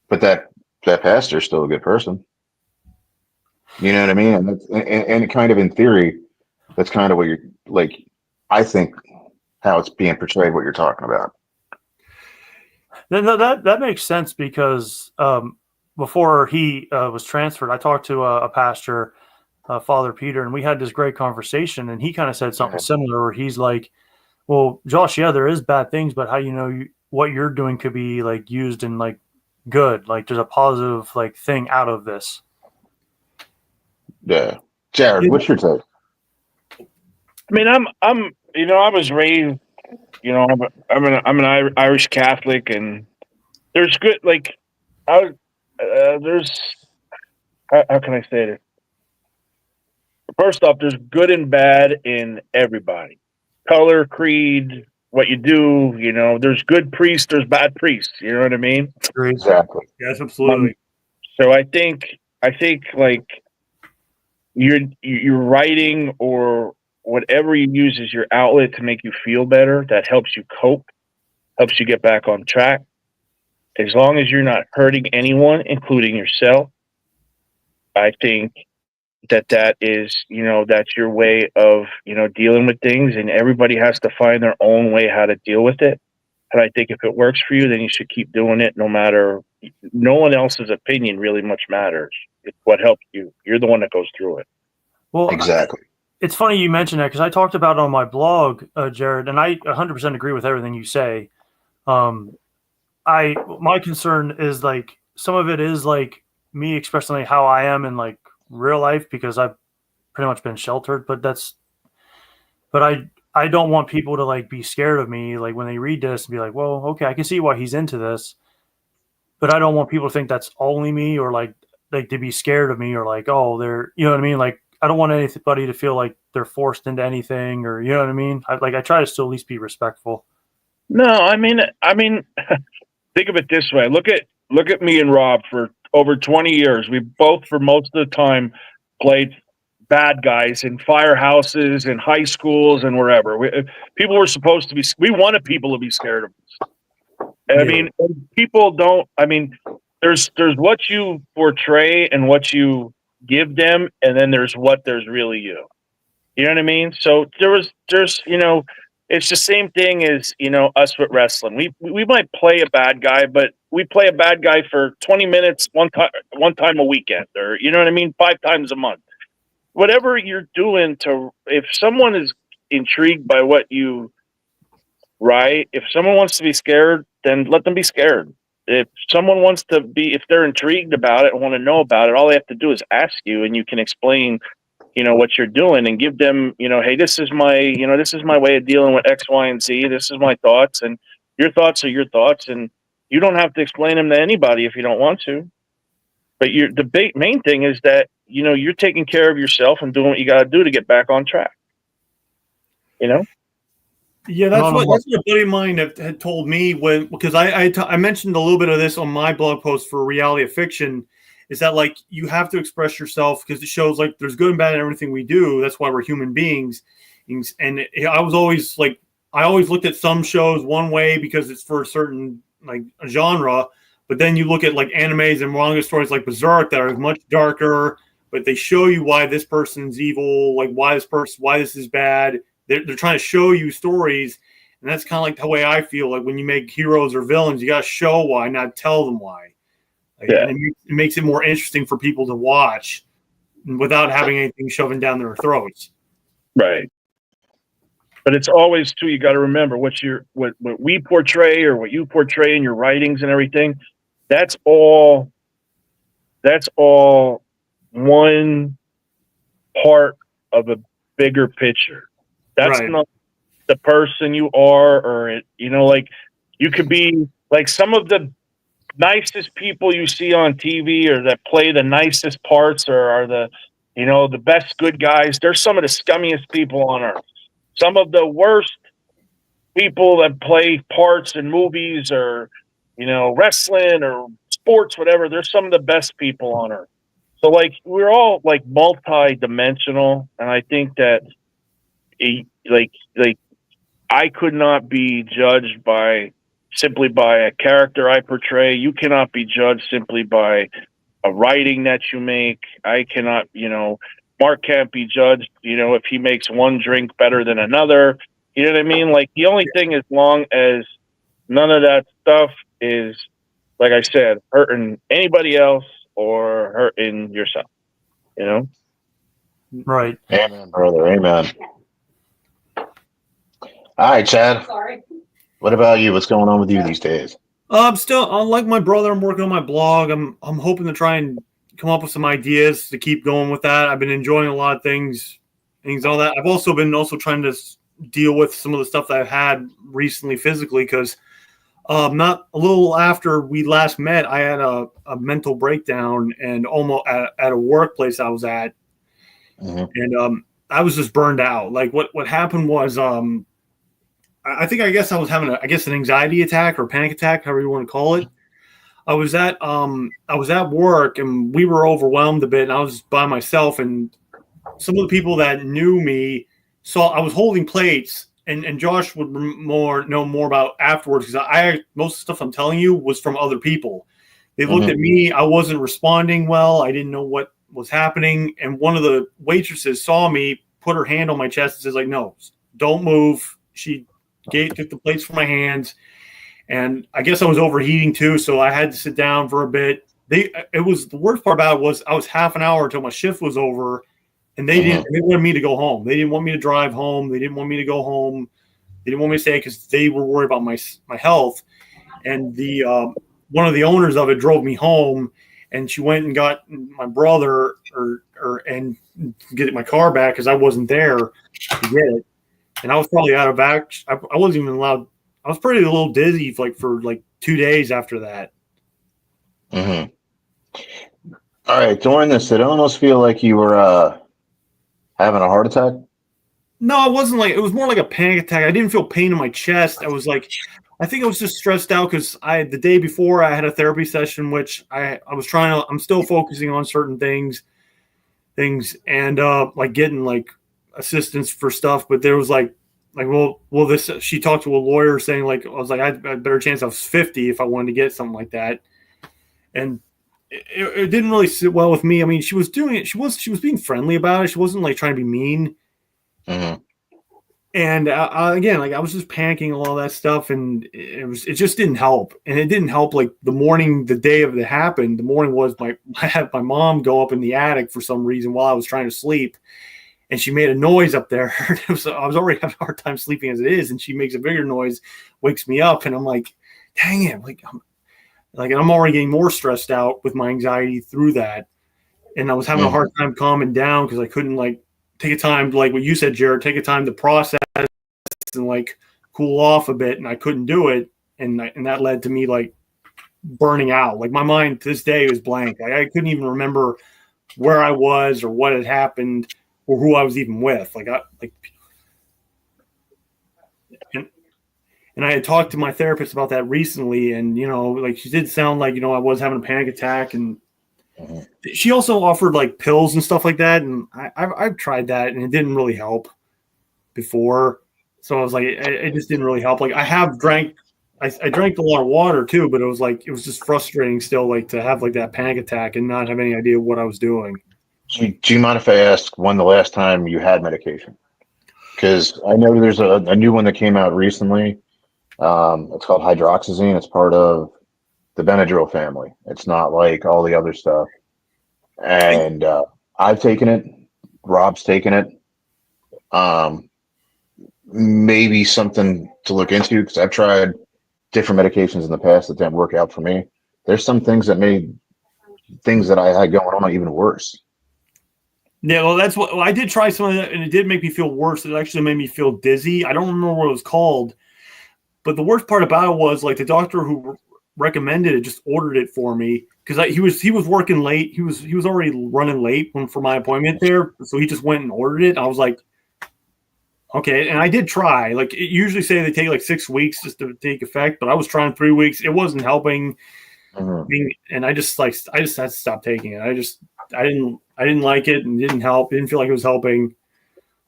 But that pastor's still a good person. You know what I mean? And kind of in theory, that's kind of what you're like. I think how it's being portrayed, what you're talking about. No, that makes sense because before he was transferred, I talked to a pastor, Father Peter, and we had this great conversation. And he kind of said something similar, where he's like, "Well, Josh, yeah, there is bad things, but how what you're doing could be like used in like good, like there's a positive like thing out of this." Yeah, Jared, what's your take? I mean, I was raised, I'm an Irish Catholic, and there's good, like, there's, how can I say this? First off, there's good and bad in everybody. Color, creed, what you do, there's good priests, there's bad priests. You know what I mean? Exactly. Yes, absolutely. So I think like you're writing or whatever you use as your outlet to make you feel better, that helps you cope, helps you get back on track. As long as you're not hurting anyone, including yourself, I think that is, that's your way of, dealing with things, and everybody has to find their own way how to deal with it. And I think if it works for you, then you should keep doing it, no one else's opinion really much matters. It's what helps you. You're the one that goes through it. Well, Exactly. it's funny you mentioned that because I talked about it on my blog, Jared, and I 100% agree with everything you say. My concern is like some of it is like me expressing like how I am in like real life because I've pretty much been sheltered, but I don't want people to like be scared of me like when they read this and be like, well, okay, I can see why he's into this, but I don't want people to think that's only me or like to be scared of me or like, oh, they're, you know what I mean? Like I don't want anybody to feel like they're forced into anything or you know what I mean? I try to still at least be respectful. No, I mean, think of it this way. Look at me and Rob for over 20 years. We both, for most of the time, played bad guys in firehouses and high schools and wherever. People were supposed to be. We wanted people to be scared of us. And I mean, people don't. I mean, there's what you portray and what you give them, and then there's really you. You know what I mean? So there's it's the same thing as us with wrestling. We might play a bad guy, but we play a bad guy for 20 minutes one time a weekend, or you know what I mean, 5 times a month. Whatever you're doing if someone is intrigued by what you write, if someone wants to be scared, then let them be scared. If someone wants to if they're intrigued about it and want to know about it, all they have to do is ask you, and you can explain what you're doing and give them, hey, this is my way of dealing with X, Y, and Z. This is my thoughts, and your thoughts are your thoughts, and you don't have to explain them to anybody if you don't want to. But the main thing is that, you're taking care of yourself and doing what you got to do to get back on track. Yeah, that's what a buddy of mine had told me because I mentioned a little bit of this on my blog post for Reality of Fiction. Is that like you have to express yourself because it shows like there's good and bad in everything we do. That's why we're human beings. And I always looked at some shows one way because it's for a certain like a genre, but then you look at like animes and manga stories like Berserk that are much darker, but they show you why this person's evil, like why this is bad. They're trying to show you stories, and that's kind of like the way I feel. Like when you make heroes or villains, you got to show why, not tell them why. And it makes it more interesting for people to watch without having anything shoving down their throats. Right. But it's always too, you got to remember what we portray or what you portray in your writings and everything. That's all one part of a bigger picture. That's not the person you are, or like you could be like some of the nicest people you see on TV or that play the nicest parts or are the best good guys. They're some of the scummiest people on earth. Some of the worst people that play parts in movies or, wrestling or sports, whatever, they're some of the best people on earth. So like, we're all like multi-dimensional. And I think that I could not be judged simply by a character I portray. You cannot be judged simply by a writing that you make. I cannot, Mark can't be judged, if he makes one drink better than another. You know what I mean? Like the only thing, as long as none of that stuff is, like I said, hurting anybody else or hurting yourself, Right. Amen, brother. Amen. All right, Chad. Sorry. What about you? What's going on with you these days? I'm still, like my brother, I'm working on my blog. I'm hoping to try and come up with some ideas to keep going with that. I've been enjoying a lot of things all that. I've also been trying to deal with some of the stuff that I've had recently physically because not a little after we last met, I had a mental breakdown and almost at a workplace I was at. Mm-hmm. And I was just burned out. Like what happened was I guess I was having an anxiety attack or panic attack, however you want to call it. I was at work and we were overwhelmed a bit, and I was by myself. And some of the people that knew me saw I was holding plates, and Josh would know more about afterwards because most of the stuff I'm telling you was from other people. They looked at me. I wasn't responding well. I didn't know what was happening, and one of the waitresses saw me, put her hand on my chest, and says, "Like, no, don't move." She took the plates from my hands, and I guess I was overheating too, so I had to sit down for a bit. It was the worst part about it was I was half an hour until my shift was over, and they wanted me to go home. They didn't want me to drive home. They didn't want me to go home. They didn't want me to stay because they were worried about my health. And the one of the owners of it drove me home, and she went and got my brother and get my car back because I wasn't there to get it. And I was probably out of action. I wasn't even allowed. I was pretty a little dizzy for 2 days after that. Mm-hmm. All right. During this, did it almost feel like you were having a heart attack? No, it wasn't it was more like a panic attack. I didn't feel pain in my chest. I was I think I was just stressed out because the day before I had a therapy session, which I'm still focusing on certain things. things, and like getting like assistance for stuff. But there was well, this, she talked to a lawyer saying like, I was like, I had a better chance I was 50 if I wanted to get something like that. And it didn't really sit well with me. I mean, she was doing it. She was being friendly about it. She wasn't like trying to be mean. Mm-hmm. And again, like I was just panicking all that stuff, and it just didn't help. And it didn't help. Like the day of it happened, the morning was I had my mom go up in the attic for some reason while I was trying to sleep, and she made a noise up there. I was already having a hard time sleeping as it is, and she makes a bigger noise, wakes me up, and I'm like, dang it, I'm already getting more stressed out with my anxiety through that, and I was having a hard time calming down because I couldn't like take a time, like what you said, Jared, take a time to process and like cool off a bit, and I couldn't do it, and that led to me like burning out. Like my mind to this day was blank. Like I couldn't even remember where I was or what had happened or who I was even with. And I had talked to my therapist about that recently, and like she did sound like I was having a panic attack, and she also offered like pills and stuff like that, and I've tried that, and it didn't really help before. So I was like, it just didn't really help. Like I drank a lot of water too, but it was just frustrating still, like to have like that panic attack and not have any idea what I was doing. Do you mind if I ask when the last time you had medication? Because I know there's a new one that came out recently. It's called hydroxyzine. It's part of the Benadryl family. It's not like all the other stuff. And I've taken it. Rob's taken it. Maybe something to look into, because I've tried different medications in the past that didn't work out for me. There's some things that made things that I had going on even worse. Yeah, well, I did try some of that, and it did make me feel worse. It actually made me feel dizzy. I don't remember what it was called, but the worst part about it was like the doctor who recommended it just ordered it for me, because he was working late. He was already running late for my appointment there, so he just went and ordered it. I was like, okay, and I did try. Like it usually say they take like 6 weeks just to take effect, but I was trying 3 weeks. It wasn't helping, and I just had to stop taking it. I didn't like it, and it didn't help. It didn't feel like it was helping.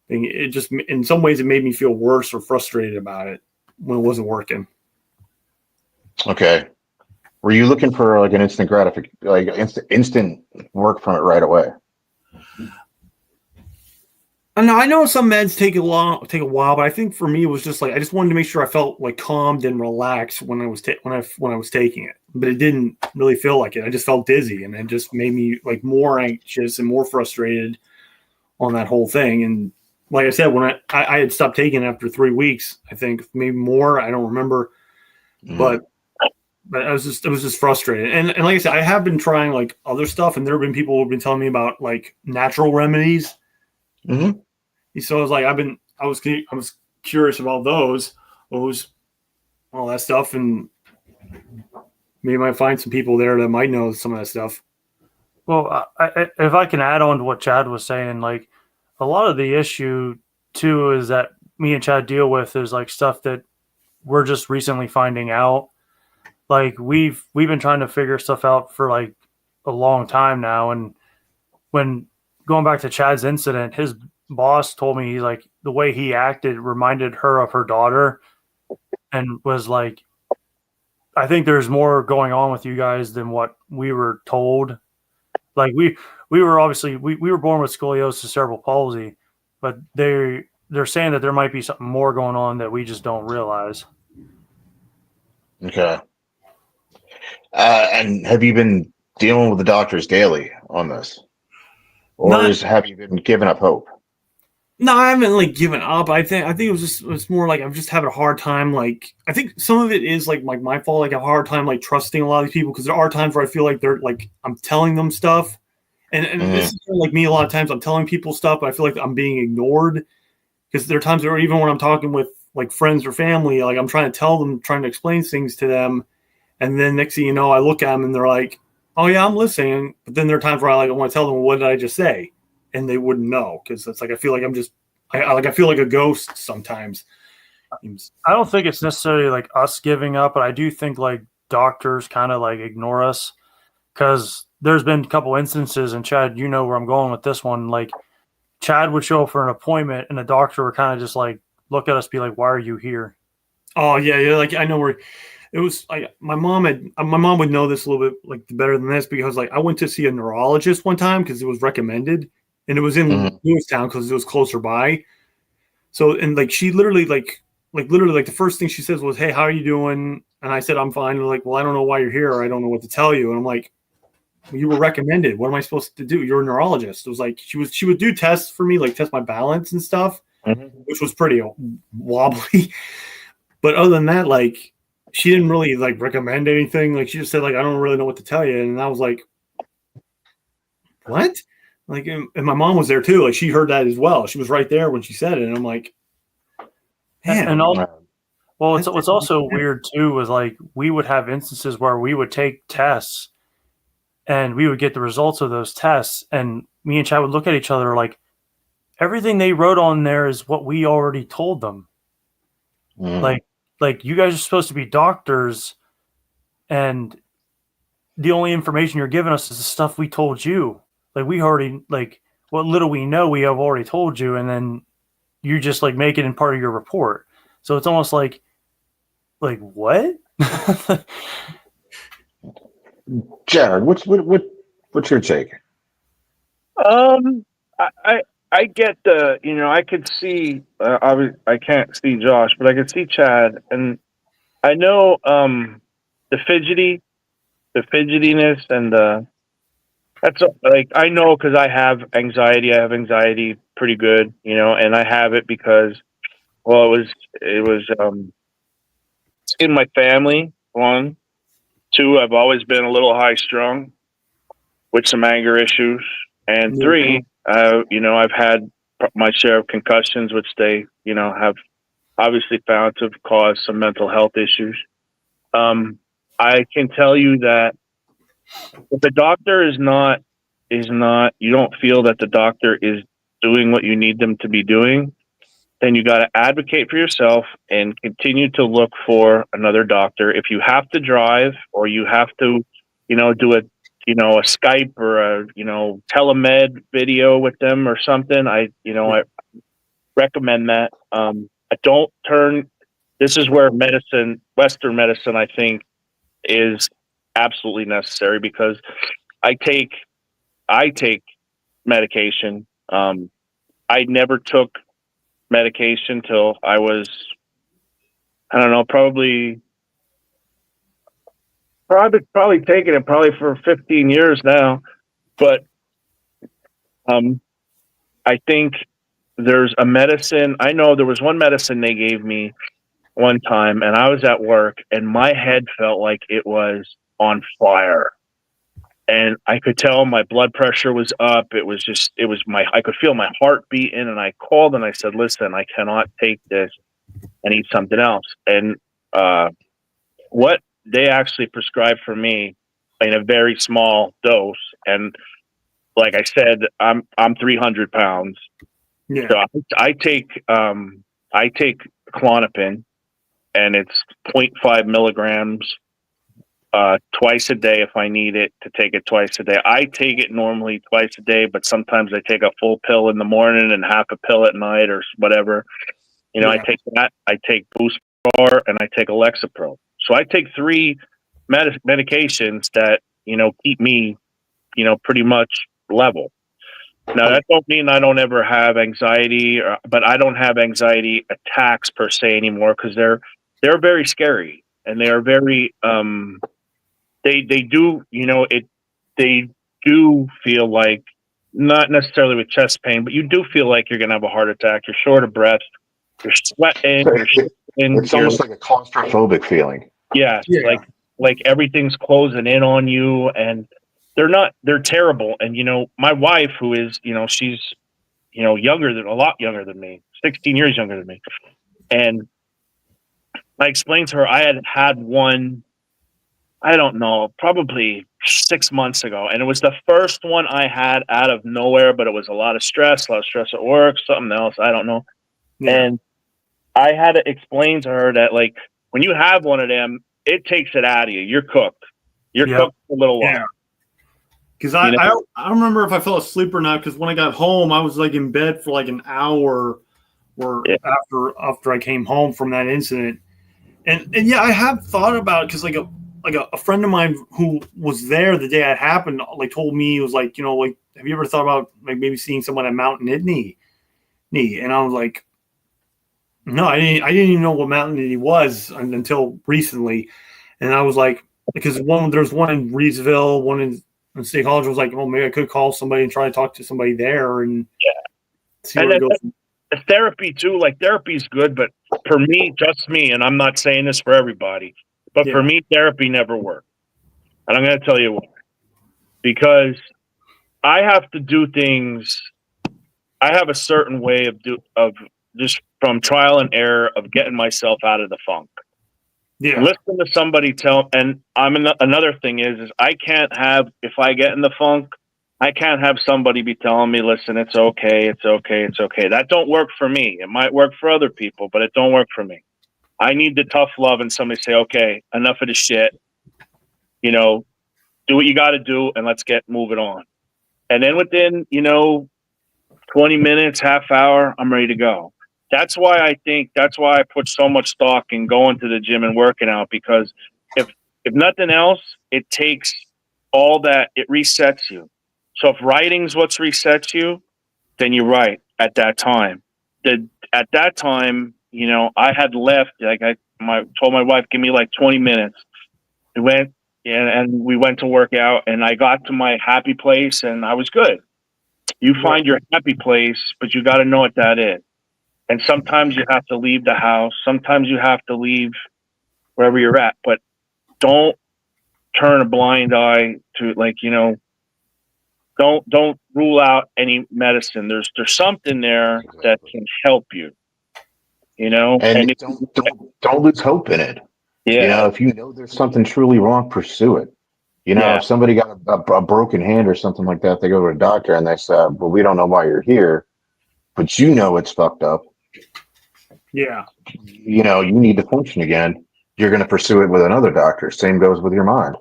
It just, in some ways, it made me feel worse or frustrated about it when it wasn't working. Okay. Were you looking for like an instant gratification, like instant work from it right away? I know some meds take a while, but I think for me it was just like I just wanted to make sure I felt like calmed and relaxed when I was taking it. But it didn't really feel like it. I just felt dizzy, and it just made me like more anxious and more frustrated on that whole thing. And like I said, when I had stopped taking it after 3 weeks, I think maybe more. I don't remember, but it was just frustrated. And like I said, I have been trying like other stuff, and there have been people who've been telling me about like natural remedies. Mm-hmm. So I was like, I was curious about those, all that stuff, and maybe I might find some people there that might know some of that stuff. Well, if I can add on to what Chad was saying, like a lot of the issue too is that me and Chad deal with is like stuff that we're just recently finding out. Like we've been trying to figure stuff out for like a long time now, and when going back to Chad's incident, his boss told me like the way he acted reminded her of her daughter, and was like, I think there's more going on with you guys than what we were told. Like we were obviously we were born with scoliosis, cerebral palsy, but they're saying that there might be something more going on that we just don't realize. Okay. And have you been dealing with the doctors daily on this, or have you been giving up hope? No, I haven't like given up. I think it's more like I'm just having a hard time. Like I think some of it is like my fault. Like I have a hard time like trusting a lot of these people, because there are times where I feel like they're like I'm telling them stuff, and this is like me a lot of times. I'm telling people stuff, but I feel like I'm being ignored, because there are times where even when I'm talking with like friends or family, like I'm trying to explain things to them, and then next thing you know, I look at them and they're like, "Oh yeah, I'm listening," but then there are times where I want to tell them, "What did I just say?" And they wouldn't know, because it's like I feel like I feel like a ghost sometimes. I don't think it's necessarily like us giving up, but I do think like doctors kind of like ignore us, because there's been a couple instances, and Chad, you know where I'm going with this one. Like, Chad would show up for an appointment, and the doctor would kind of just like look at us, be like, "Why are you here?" Oh yeah, yeah. Like I know where it was. Like my mom would know this a little bit like better than this because like I went to see a neurologist one time because it was recommended, and it was in Lewistown because it was closer by. So and like she literally like the first thing she says was, "Hey, how are you doing?" And I said, "I'm fine." And like, "Well, I don't know why you're here. Or I don't know what to tell you." And I'm like, well, "You were recommended. What am I supposed to do? You're a neurologist." It was like she would do tests for me, like test my balance and stuff, which was pretty wobbly. But other than that, like she didn't really like recommend anything. Like she just said, like, "I don't really know what to tell you." And I was like, "What?" Like, and my mom was there too. Like she heard that as well. She was right there when she said it. And I'm like, man. And also, well, what's also weird too was like we would have instances where we would take tests and we would get the results of those tests, and me and Chad would look at each other like everything they wrote on there is what we already told them. Like you guys are supposed to be doctors, and the only information you're giving us is the stuff we told you. Like we already like what little we know, we have already told you, and then you just like make it in part of your report. So it's almost like what? Jared, what's your take? I get the, I could see, obviously I can't see Josh, but I could see Chad, and I know the fidgetiness, and that's like I know because I have anxiety. I have anxiety pretty good, and I have it because, well, it was in my family. 1, 2, I've always been a little high strung with some anger issues, and 3, I've had my share of concussions, which they, have obviously found to have caused some mental health issues. I can tell you that if the doctor is not, you don't feel that the doctor is doing what you need them to be doing, then you got to advocate for yourself and continue to look for another doctor. If you have to drive or you have to, do a Skype or a, telemed video with them or something, I recommend that. I don't turn, this is where Western medicine, I think, is absolutely necessary because I take medication. I never took medication till I was, I don't know, probably taking it probably for 15 years now. But I think there's a medicine. I know there was one medicine they gave me one time, and I was at work, and my head felt like it was on fire. And I could tell my blood pressure was up. I could feel my heart beating, and I called and I said, "Listen, I cannot take this. I need something else." And what they actually prescribed for me in a very small dose, and like I said, I'm 300 pounds. Yeah. So I take Klonopin, and it's 0.5 milligrams twice a day if I need it to take it twice a day. I take it normally twice a day, but sometimes I take a full pill in the morning and half a pill at night or whatever. I take that. I take Boost Bar and I take Alexapro. So I take 3 medications that, keep me, pretty much level. Now that don't mean I don't ever have anxiety, but I don't have anxiety attacks per se anymore because they're very scary and they are very they do they do feel like, not necessarily with chest pain, but you do feel like you're gonna have a heart attack. You're short of breath. You're sweating. It's almost like a claustrophobic feeling. Yeah, like everything's closing in on you, and they're terrible. And my wife, who is she's a lot younger than me, 16 years younger than me, and I explained to her I had one, I don't know, probably 6 months ago, and it was the first one I had out of nowhere, but it was a lot of stress at work, something else, I don't know. Yeah. And I had to explain to her that, like, when you have one of them, it takes it out of you. You're cooked. You're cooked for a little while. Because I don't remember if I fell asleep or not. Because when I got home, I was like in bed for like an hour, or after I came home from that incident. And yeah, I have thought about it because like a friend of mine who was there the day it happened, like told me, he was like, like, have you ever thought about like maybe seeing someone at Mount Nittany? And I was like, no, I didn't even know what Mount Nittany was until recently. And I was like, because there's one in Reedsville, one in State College. I was like, oh, maybe I could call somebody and try to talk to somebody there and see where it goes. Therapy too, like therapy is good, but for me, just me, and I'm not saying this for everybody, but for me, therapy never worked. And I'm going to tell you why. Because I have to do things. I have a certain way of just from trial and error of getting myself out of the funk. Yeah. Listen to somebody tell, and another thing is I can't have, if I get in the funk, I can't have somebody be telling me, listen, it's okay, it's okay, it's okay. That don't work for me. It might work for other people, but it don't work for me. I need the tough love and somebody say, okay, enough of the shit. Do what you got to do and let's get moving on. And then within, 20 minutes, half hour, I'm ready to go. That's why I put so much stock in going to the gym and working out, because if nothing else, it takes all that, it resets you. So if writing's what's resets you, then you write at that time. At that time, I had left, like I told my wife, give me like 20 minutes. We went and we went to work out, and I got to my happy place and I was good. You find your happy place, but you got to know what that is. And sometimes you have to leave the house. Sometimes you have to leave wherever you're at, but don't turn a blind eye to don't rule out any medicine. There's something there that can help you, And don't lose hope in it. Yeah. If you know there's something truly wrong, pursue it. If somebody got a broken hand or something like that, they go to a doctor and they say, well, we don't know why you're here, but it's fucked up. Yeah. You need to function again. You're going to pursue it with another doctor. Same goes with your mind.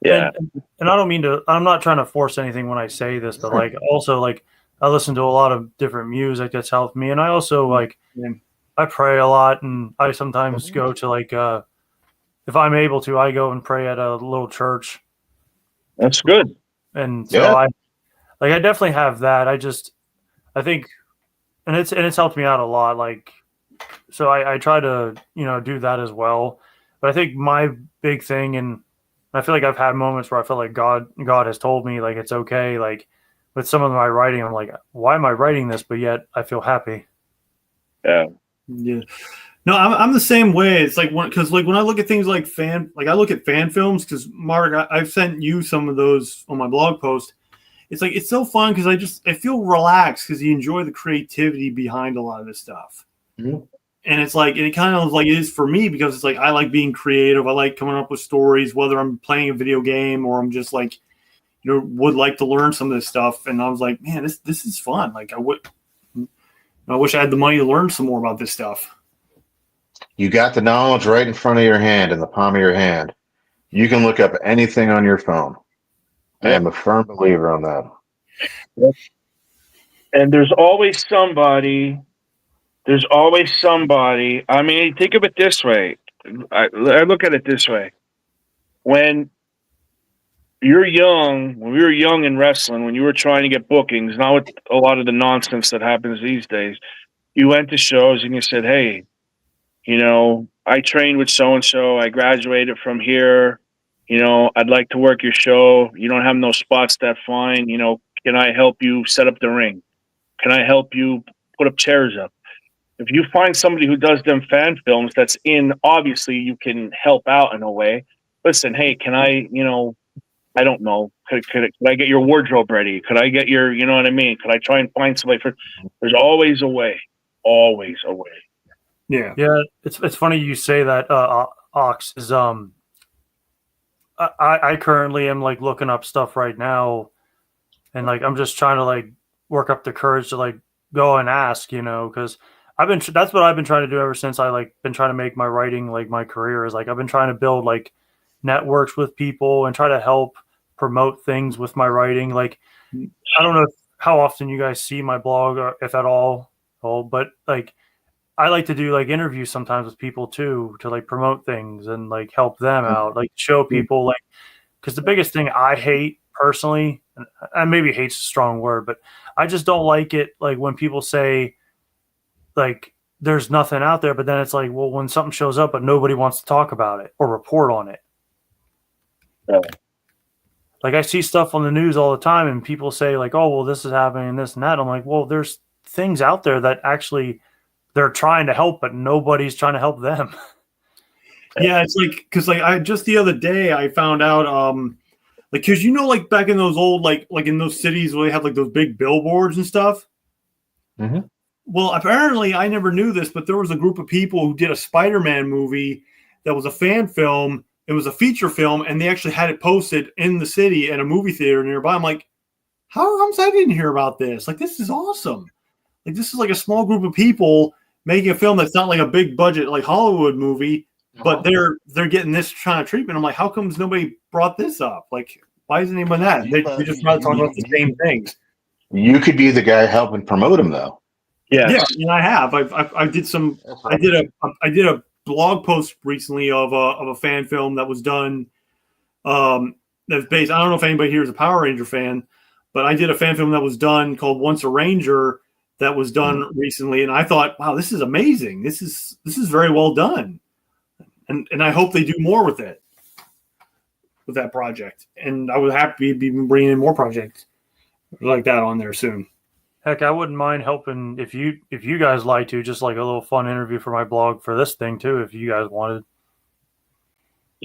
Yeah. And I don't mean to, I'm not trying to force anything when I say this, but also I listen to a lot of different music that's helped me. And I also I pray a lot, and I sometimes go to if I'm able to, I go and pray at a little church. That's good. And so I definitely have that. I think, and it's helped me out a lot. So I try to, do that as well. But I think my big thing, and I feel like I've had moments where I feel like God has told me it's okay. With some of my writing, I'm like, why am I writing this? But yet I feel happy. Yeah. Yeah. No, I'm the same way. It's because when I look at things I look at fan films, because Mark, I've sent you some of those on my blog post. It's so fun because I feel relaxed because you enjoy the creativity behind a lot of this stuff. Mm-hmm. And it kind of it is for me, because I like being creative. I like coming up with stories, whether I'm playing a video game or I'm just would like to learn some of this stuff. And I was like, man, this is fun. I wish I had the money to learn some more about this stuff. You got the knowledge right in front of your hand, in the palm of your hand. You can look up anything on your phone. I am a firm believer on that. And there's always somebody. I mean, think of it this way. I look at it this way. When we were young in wrestling, when you were trying to get bookings, not with a lot of the nonsense that happens these days, you went to shows and you said, hey, I trained with so-and-so. I graduated from here. I'd like to work your show. You don't have no spots that fine. Can I help you set up the ring? Can I help you put up chairs up? If you find somebody who does them fan films that's obviously you can help out in a way. Listen, hey, can I, I don't know. Could I get your wardrobe ready? Could I get your, you know what I mean? Could I try and find somebody there's always a way. Always a way. Yeah. Yeah. It's funny you say that, Ox, is, I currently am looking up stuff right now, and I'm just trying to work up the courage to go and ask, because that's what I've been trying to do ever since I been trying to make my writing my career, is I've been trying to build networks with people and try to help promote things with my writing. Like, I don't know how often you guys see my blog or if at all, but like I like to do like interviews sometimes with people too, to like promote things and like help them out, like show people like, because the biggest thing I hate personally, and maybe hate's a strong word, but I just don't like it. Like when people say like, there's nothing out there, but then it's like, well, when something shows up, but nobody wants to talk about it or report on it. Yeah. Like I see stuff on the news all the time and people say like, oh, well, this is happening and this and that. I'm like, well, there's things out there that actually they're trying to help, but nobody's trying to help them. Yeah, it's like, because like I just the other day I found out like, because like back in those old like in those cities where they have like those big billboards and stuff. Mm-hmm. Well, apparently I never knew this, but there was a group of people who did a Spider-Man movie that was a fan film. It was a feature film, and they actually had it posted in the city in a movie theater nearby. I'm like, how come I didn't hear about this? Like, this is awesome. Like, this is like a small group of people making a film that's not like a big budget like Hollywood movie, but they're getting this kind of treatment. I'm like, how comes nobody brought this up? Like, why isn't anyone that? They just try to talk about the same things. You could be the guy helping promote them, though. Yes. Yeah, and I have. I did some. I did a blog post recently of a fan film that was done. That's based. I don't know if anybody here is a Power Ranger fan, but I did a fan film that was done called Once a Ranger that was done recently, and I thought, wow, this is amazing. This is very well done, and I hope they do more with it, with that project. And I would happy to be bringing in more projects like that on there soon. Heck, I wouldn't mind helping if you guys like to, just like a little fun interview for my blog for this thing too, if you guys wanted.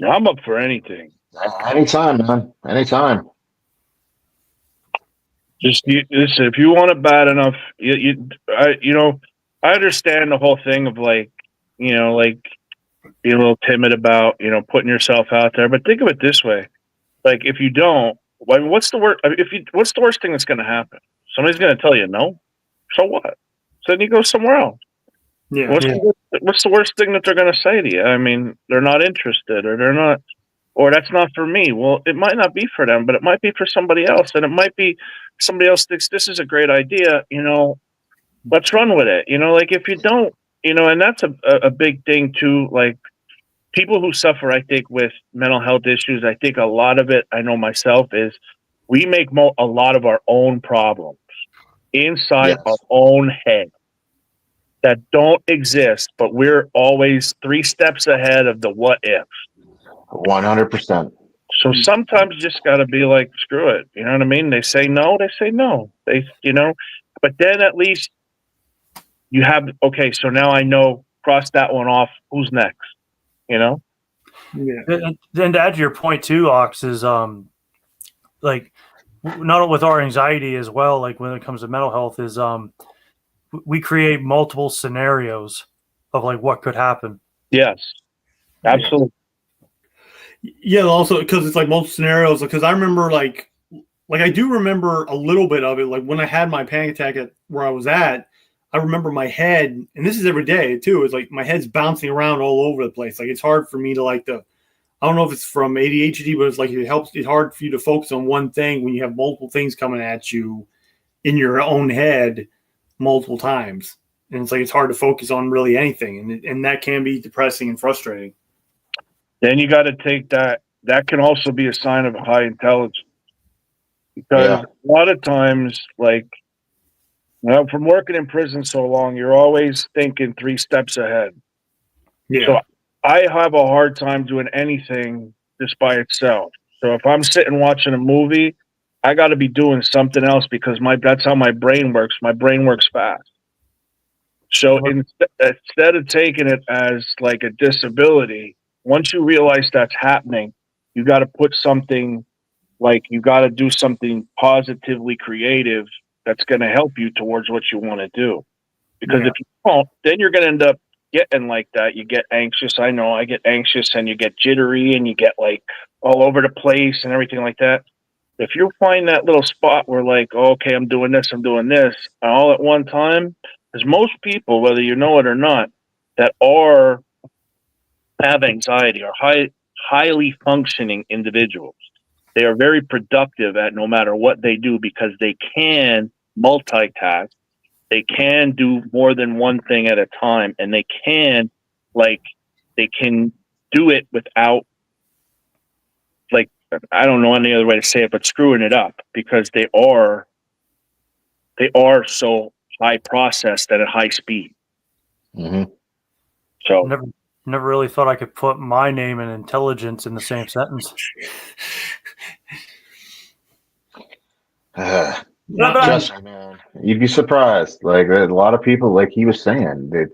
I'm up for anything. Anytime, man. Anytime. Just listen, if you want it bad enough, I understand the whole thing of like being a little timid about putting yourself out there. But think of it this way: like if you don't, what's the worst? What's the worst thing that's going to happen? Somebody's going to tell you no. So what? So then you go somewhere else. Yeah. What's the worst thing that they're going to say to you? I mean, they're not interested, or they're not, or that's not for me. Well, it might not be for them, but it might be for somebody else, and it might be somebody else thinks this is a great idea. Let's run with it. Like if you don't, and that's a big thing too. Like people who suffer, I think, with mental health issues, I think a lot of it, I know myself, is we make a lot of our own problems inside our own head that don't exist, but we're always 3 steps ahead of the what if. 100%. So sometimes you just got to be like, screw it. You know what I mean? They say no, they say no. But then at least you have, okay, so now I know, cross that one off. Who's next? Yeah. And to add to your point too, Ox, is like not with our anxiety as well, like when it comes to mental health, is we create multiple scenarios of like what could happen. Yes, absolutely. Yeah, also because it's like multiple scenarios. Because I remember like I do remember a little bit of it. Like when I had my panic attack at where I was at, I remember my head, and this is every day too. It's like my head's bouncing around all over the place. Like it's hard for me to I don't know if it's from ADHD, but it's like it's hard for you to focus on one thing when you have multiple things coming at you in your own head multiple times. And it's like it's hard to focus on really anything. And that can be depressing and frustrating. Then you got to take that. That can also be a sign of high intelligence. Because a lot of times, from working in prison so long, you're always thinking 3 steps ahead. Yeah. So I have a hard time doing anything just by itself. So if I'm sitting watching a movie, I got to be doing something else because that's how my brain works. My brain works fast. So instead of taking it as like a disability, once you realize that's happening, you got to put something, you got to do something positively creative that's going to help you towards what you want to do. Because if you don't, then you're going to end up getting like that. You get anxious. I know I get anxious, and you get jittery, and you get all over the place and everything like that. If you find that little spot where okay, I'm doing this, all at one time, because most people, whether you know it or not, that have anxiety are highly functioning individuals. They are very productive at no matter what they do because they can multitask. They can do more than one thing at a time, and they can do it without, like, I don't know any other way to say it, but screwing it up, because they are so high processed at a high speed. Mm-hmm. So never really thought I could put my name and intelligence in the same sentence. Trust me, man. You'd be surprised. Like a lot of people, like he was saying, that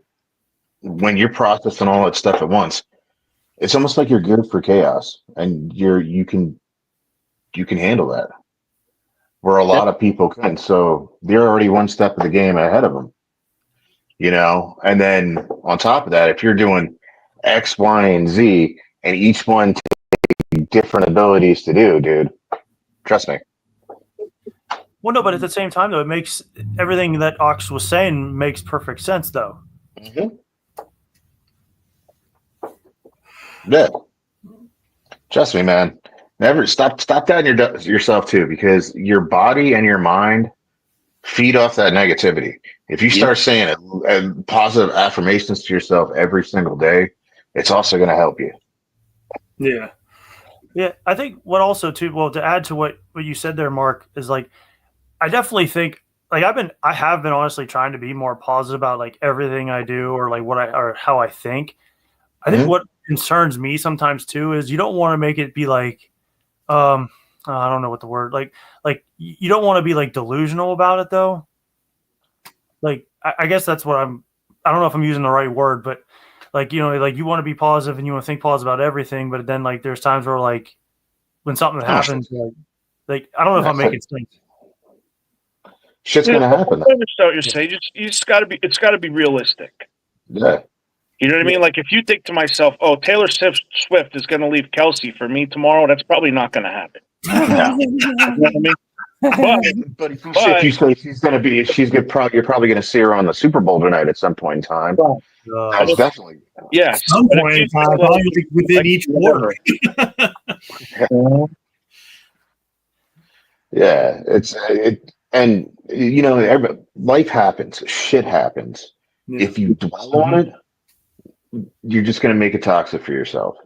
when you're processing all that stuff at once, it's almost like you're good for chaos, and you can handle that. Where a lot of people can, so they're already one step of the game ahead of them. And then on top of that, if you're doing X, Y, and Z, and each one takes different abilities to do, dude, trust me. Well, no, but at the same time, though, it makes everything that Ox was saying makes perfect sense, though. Mm-hmm. Yeah. Trust me, man. Never stop doubting yourself too, because your body and your mind feed off that negativity. If you start saying it and positive affirmations to yourself every single day, it's also going to help you. Yeah. Yeah, I think what also too, well, to add to what you said there, Mark, is like, I definitely think, like, I have been honestly trying to be more positive about like everything I do, or like or how I think. I think what concerns me sometimes too is you don't want to make it be like, I don't know what the word, like you don't want to be like delusional about it though. Like, I guess that's what I don't know if I'm using the right word, but like, like you want to be positive and you want to think positive about everything, but then like there's times where like when something happens, like I don't know if I'm making sense. Shit's gonna happen. I understand what you're saying. You just gotta be. It's gotta be realistic. Yeah. You know what I mean? Like if you think to myself, "Oh, Taylor Swift is going to leave Kelsey for me tomorrow," that's probably not going to happen. No. You know what I mean? But if you say you're probably going to see her on the Super Bowl tonight at some point in time. That's definitely. Yes. Some point in time, probably within each quarter. Yeah, and life happens, shit happens. Yeah. If you dwell on it, you're just going to make it toxic for yourself.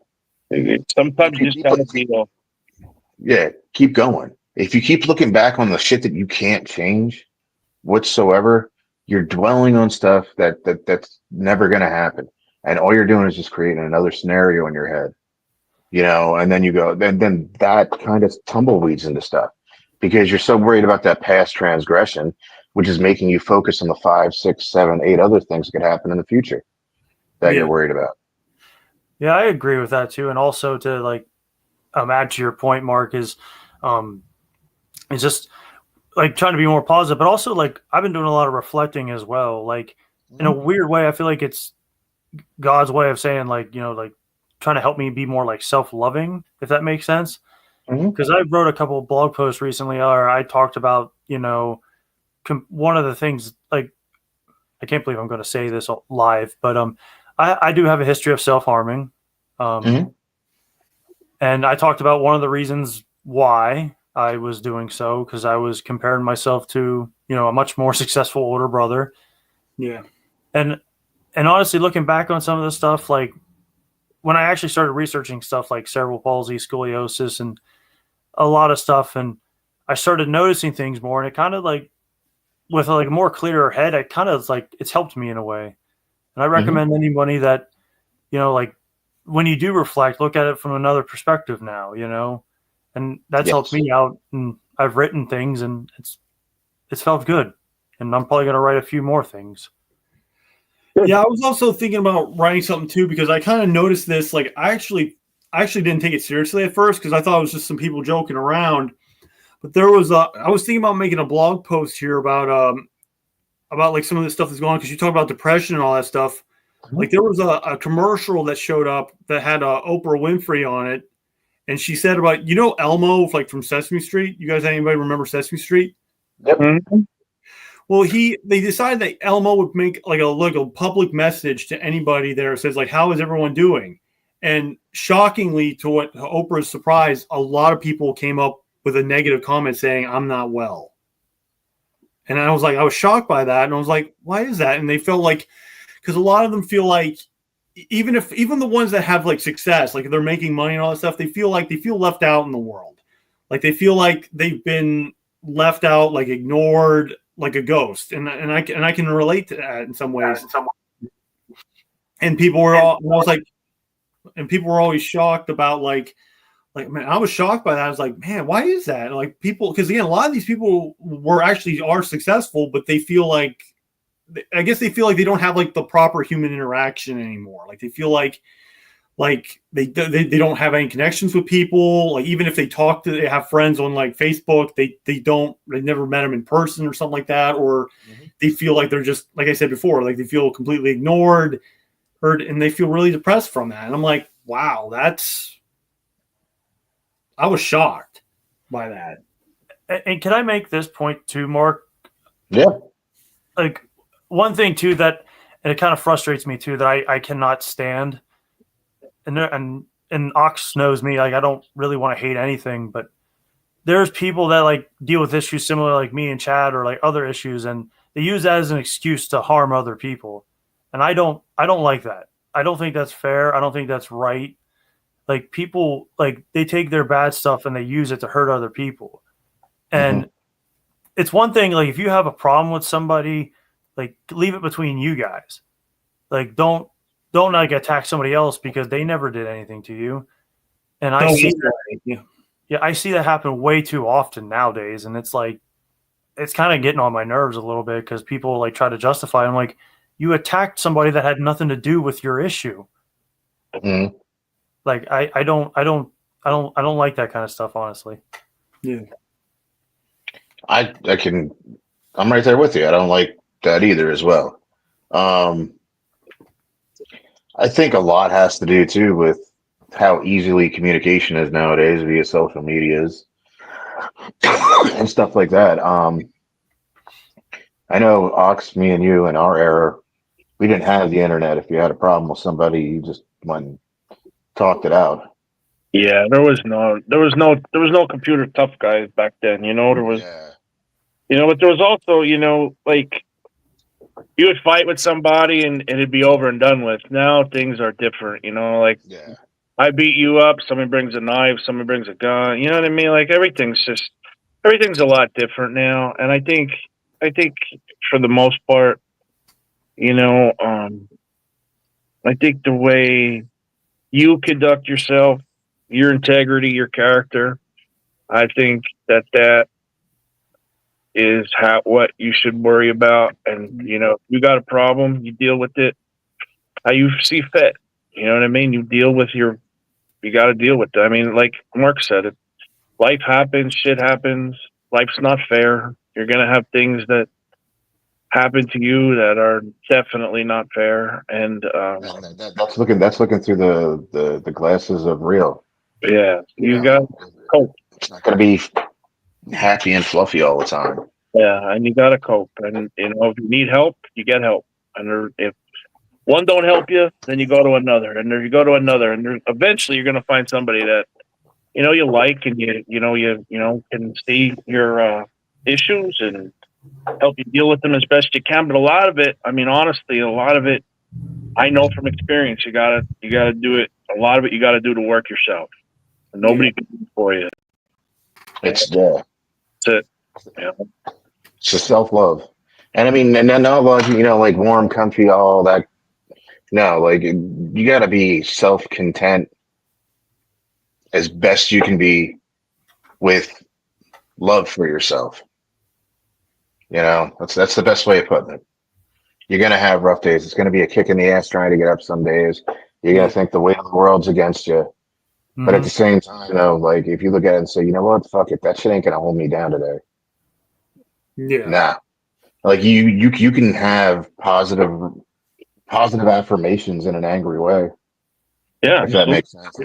Sometimes you just gotta be. Yeah, keep going. If you keep looking back on the shit that you can't change whatsoever, you're dwelling on stuff that's never going to happen, and all you're doing is just creating another scenario in your head. And then you go, then that kind of tumbleweeds into stuff, because you're so worried about that past transgression, which is making you focus on the 5, 6, 7, 8 other things that could happen in the future that you're worried about. Yeah, I agree with that too. And also to like add to your point, Mark, is just like trying to be more positive, but also like I've been doing a lot of reflecting as well. Like in a weird way, I feel like it's God's way of saying like, like trying to help me be more like self-loving, if that makes sense. Because I wrote a couple of blog posts recently, or I talked about, one of the things, like, I can't believe I'm going to say this live, but I do have a history of self-harming. And I talked about one of the reasons why I was doing so, because I was comparing myself to, a much more successful older brother. Yeah. And honestly, looking back on some of the stuff, like when I actually started researching stuff like cerebral palsy, scoliosis, and a lot of stuff, and I started noticing things more, and it kind of like with like a more clearer head, it kind of like it's helped me in a way. And I recommend anybody that, like when you do reflect, look at it from another perspective now, and that's helped me out. And I've written things and it's felt good. And I'm probably going to write a few more things. Yeah. I was also thinking about writing something too, because I kind of noticed this, like I actually didn't take it seriously at first, because I thought it was just some people joking around. But I was thinking about making a blog post here about like some of the stuff that's going on, because you talk about depression and all that stuff. Like there was a commercial that showed up that had Oprah Winfrey on it, and she said about Elmo, like from Sesame Street. You guys, anybody remember Sesame Street? Yep. Well, they decided that Elmo would make like a public message to anybody there. It says like, "How is everyone doing?" And shockingly, to Oprah's surprise, a lot of people came up with a negative comment saying, "I'm not well." And I was shocked by that. And I was like, why is that? And they felt like, because a lot of them feel like, even the ones that have like success, like they're making money and all that stuff, they feel left out in the world. Like they feel like they've been left out, like ignored, like a ghost. And I can relate to that in some ways. And people were always shocked about like, man, I was shocked by that. I was like, man, why is that? Like people, because again, a lot of these people are successful, but they feel like, I guess they feel like they don't have like the proper human interaction anymore. Like they feel like they don't have any connections with people. Like even if they they have friends on like Facebook, they never met them in person or something like that. Or they feel like they're just, like I said before, like they feel completely ignored, and they feel really depressed from that. And I'm like, wow, I was shocked by that. And can I make this point too, Mark? Yeah. Like one thing too and it kind of frustrates me too, that I cannot stand. And Ox knows me. Like I don't really want to hate anything, but there's people that like deal with issues similar like me and Chad, or like other issues, and they use that as an excuse to harm other people. And I don't like that. I don't think that's fair. I don't think that's right. Like people, like they take their bad stuff and they use it to hurt other people. And it's one thing, like if you have a problem with somebody, like leave it between you guys. Like don't like attack somebody else because they never did anything to you. And I see that, I see that happen way too often nowadays. And it's like, it's kind of getting on my nerves a little bit because people like try to justify. I'm like, you attacked somebody that had nothing to do with your issue. Mm-hmm. Like I don't like that kind of stuff, honestly. Yeah. I'm right there with you. I don't like that either as well. I think a lot has to do too with how easily communication is nowadays via social medias and stuff like that. I know Ox, me and you in our era, we didn't have the internet. If you had a problem with somebody, you just went and talked it out. Yeah, there was no computer tough guys back then. There was, but there was also, like you would fight with somebody and it'd be over and done with. Now things are different. Like I beat you up, somebody brings a knife, somebody brings a gun. You know what I mean? Like everything's a lot different now. And I think for the most part, I think the way you conduct yourself, your integrity, your character, I think that is what you should worry about. And, if you got a problem, you deal with it how you see fit. You know what I mean? You got to deal with it. I mean, like Mark said, life happens, shit happens. Life's not fair. You're going to have things that happen to you that are definitely not fair. And that's looking through the glasses of real. Yeah, you got to cope. It's not going to be happy and fluffy all the time. Yeah, and you got to cope. And if you need help, you get help. And if one don't help you, then you go to another, and then you go to another, and eventually you're going to find somebody that you like, and you can see your issues and help you deal with them as best you can. But a lot of it, I mean, honestly, I know from experience, you gotta do it. A lot of it you got to do to work yourself. And nobody can do it for you. It's it. It's just self-love. And I mean, and then not like, like warm, comfy, all that. No, like you got to be self-content as best you can be with love for yourself. That's the best way of putting it. You're going to have rough days. It's going to be a kick in the ass trying to get up some days. You're going to think the weight of the world's against you. But at the same time, like if you look at it and say, you know what, fuck it, that shit ain't going to hold me down today. Yeah. Nah. Like you can have positive affirmations in an angry way. Yeah. If that makes sense.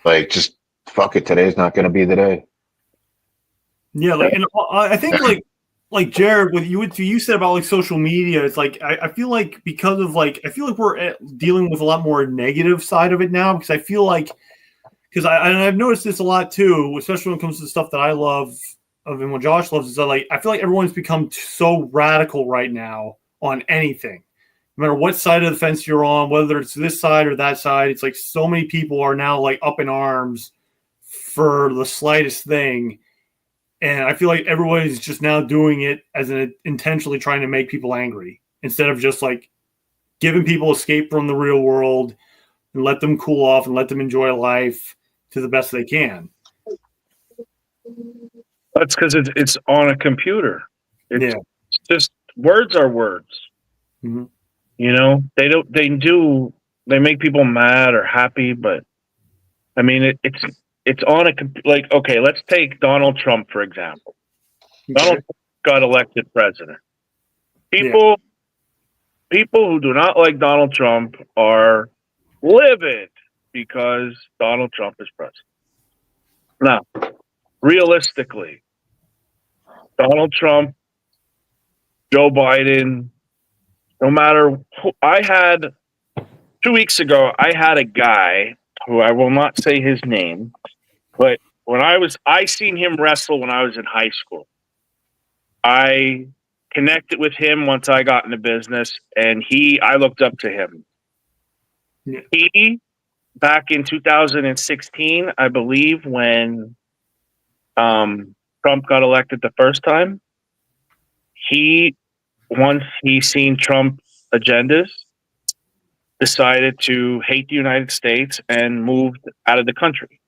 Like just fuck it, today's not going to be the day. Yeah, and I think like like Jared, what you said about like social media, it's like I feel like because of like I feel like we're dealing with a lot more negative side of it now because I feel like and I've noticed this a lot too, especially when it comes to the stuff that I love and what Josh loves is that like I feel like everyone's become so radical right now on anything, no matter what side of the fence you're on, whether it's this side or that side. It's like so many people are now like up in arms for the slightest thing. And I feel like everybody's just now doing it as intentionally trying to make people angry instead of just like giving people escape from the real world and let them cool off and let them enjoy life to the best they can. That's because it's on a computer. It's Yeah. just words are words. Mm-hmm. You know, they make people mad or happy, but I mean, it's on a like, okay, let's take Donald Trump, for example. Okay. Donald Trump got elected president. People who do not like Donald Trump are livid because Donald Trump is president. Now, realistically, Donald Trump, Joe Biden, no matter who, 2 weeks ago, I had a guy who I will not say his name, but I seen him wrestle when I was in high school. I connected with him once I got into business, and I looked up to him. Yeah. He, back in 2016, I believe, when Trump got elected the first time, once he seen Trump's agendas, decided to hate the United States and moved out of the country.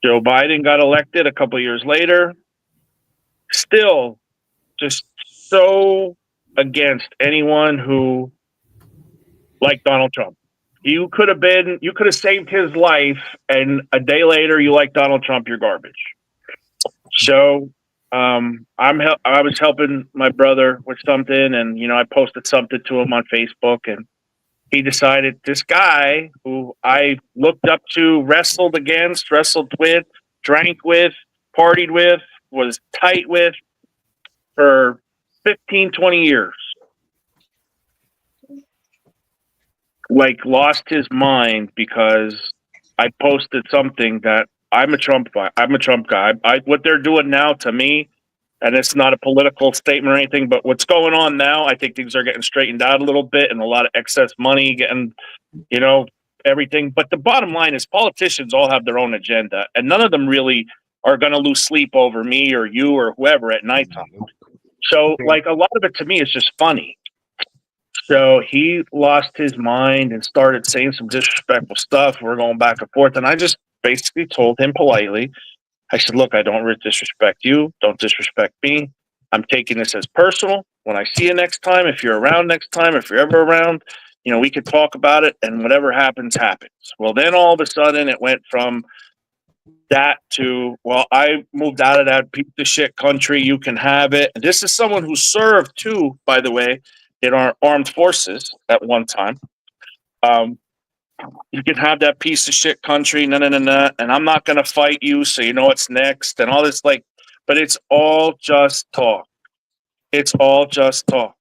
Joe Biden got elected a couple of years later, still just so against anyone who liked Donald Trump. You could have saved his life, and a day later you like Donald Trump, you're garbage. So I was helping my brother with something, and I posted something to him on Facebook, and he decided this guy who I looked up to, wrestled against, wrestled with, drank with, partied with, was tight with for 15, 20 years, like lost his mind because I posted something that I'm a Trump guy. What they're doing now to me, and it's not a political statement or anything, but what's going on now, I think things are getting straightened out a little bit and a lot of excess money getting, everything. But the bottom line is politicians all have their own agenda, and none of them really are going to lose sleep over me or you or whoever at nighttime. So, like, a lot of it to me is just funny. So he lost his mind and started saying some disrespectful stuff. We're going back and forth, and I just basically told him politely, I said, look, I don't disrespect you. Don't disrespect me. I'm taking this as personal. When I see you next time, if you're around next time, if you're ever around, we could talk about it, and whatever happens, happens. Well, then all of a sudden it went from that to, well, I moved out of that piece of shit country. You can have it. And this is someone who served too, by the way, in our armed forces at one time. You can have that piece of shit country, and I'm not going to fight you, so you know what's next, and all this, like, but it's all just talk. It's all just talk.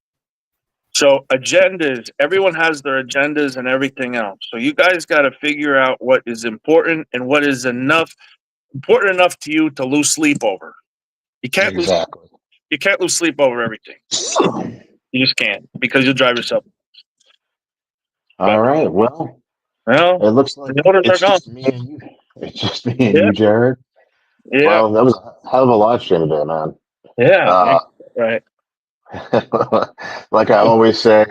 So agendas, everyone has their agendas and everything else. So you guys got to figure out what is important and what is important enough to you to lose sleep over. You can't lose sleep over everything. You just can't, because you'll drive yourself. All right. Well, it looks like it's just me and you. It's just me and you, Jared. Yeah. Well, that was a hell of a live stream today, man. Yeah. Right. Like I always say,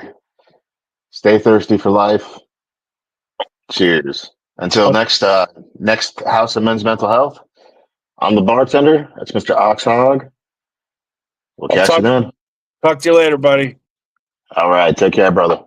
stay thirsty for life. Cheers. Until next House of Men's Mental Health. I'm the bartender. That's Mr. Oxhog. We'll catch you then. Talk to you later, buddy. All right. Take care, brother.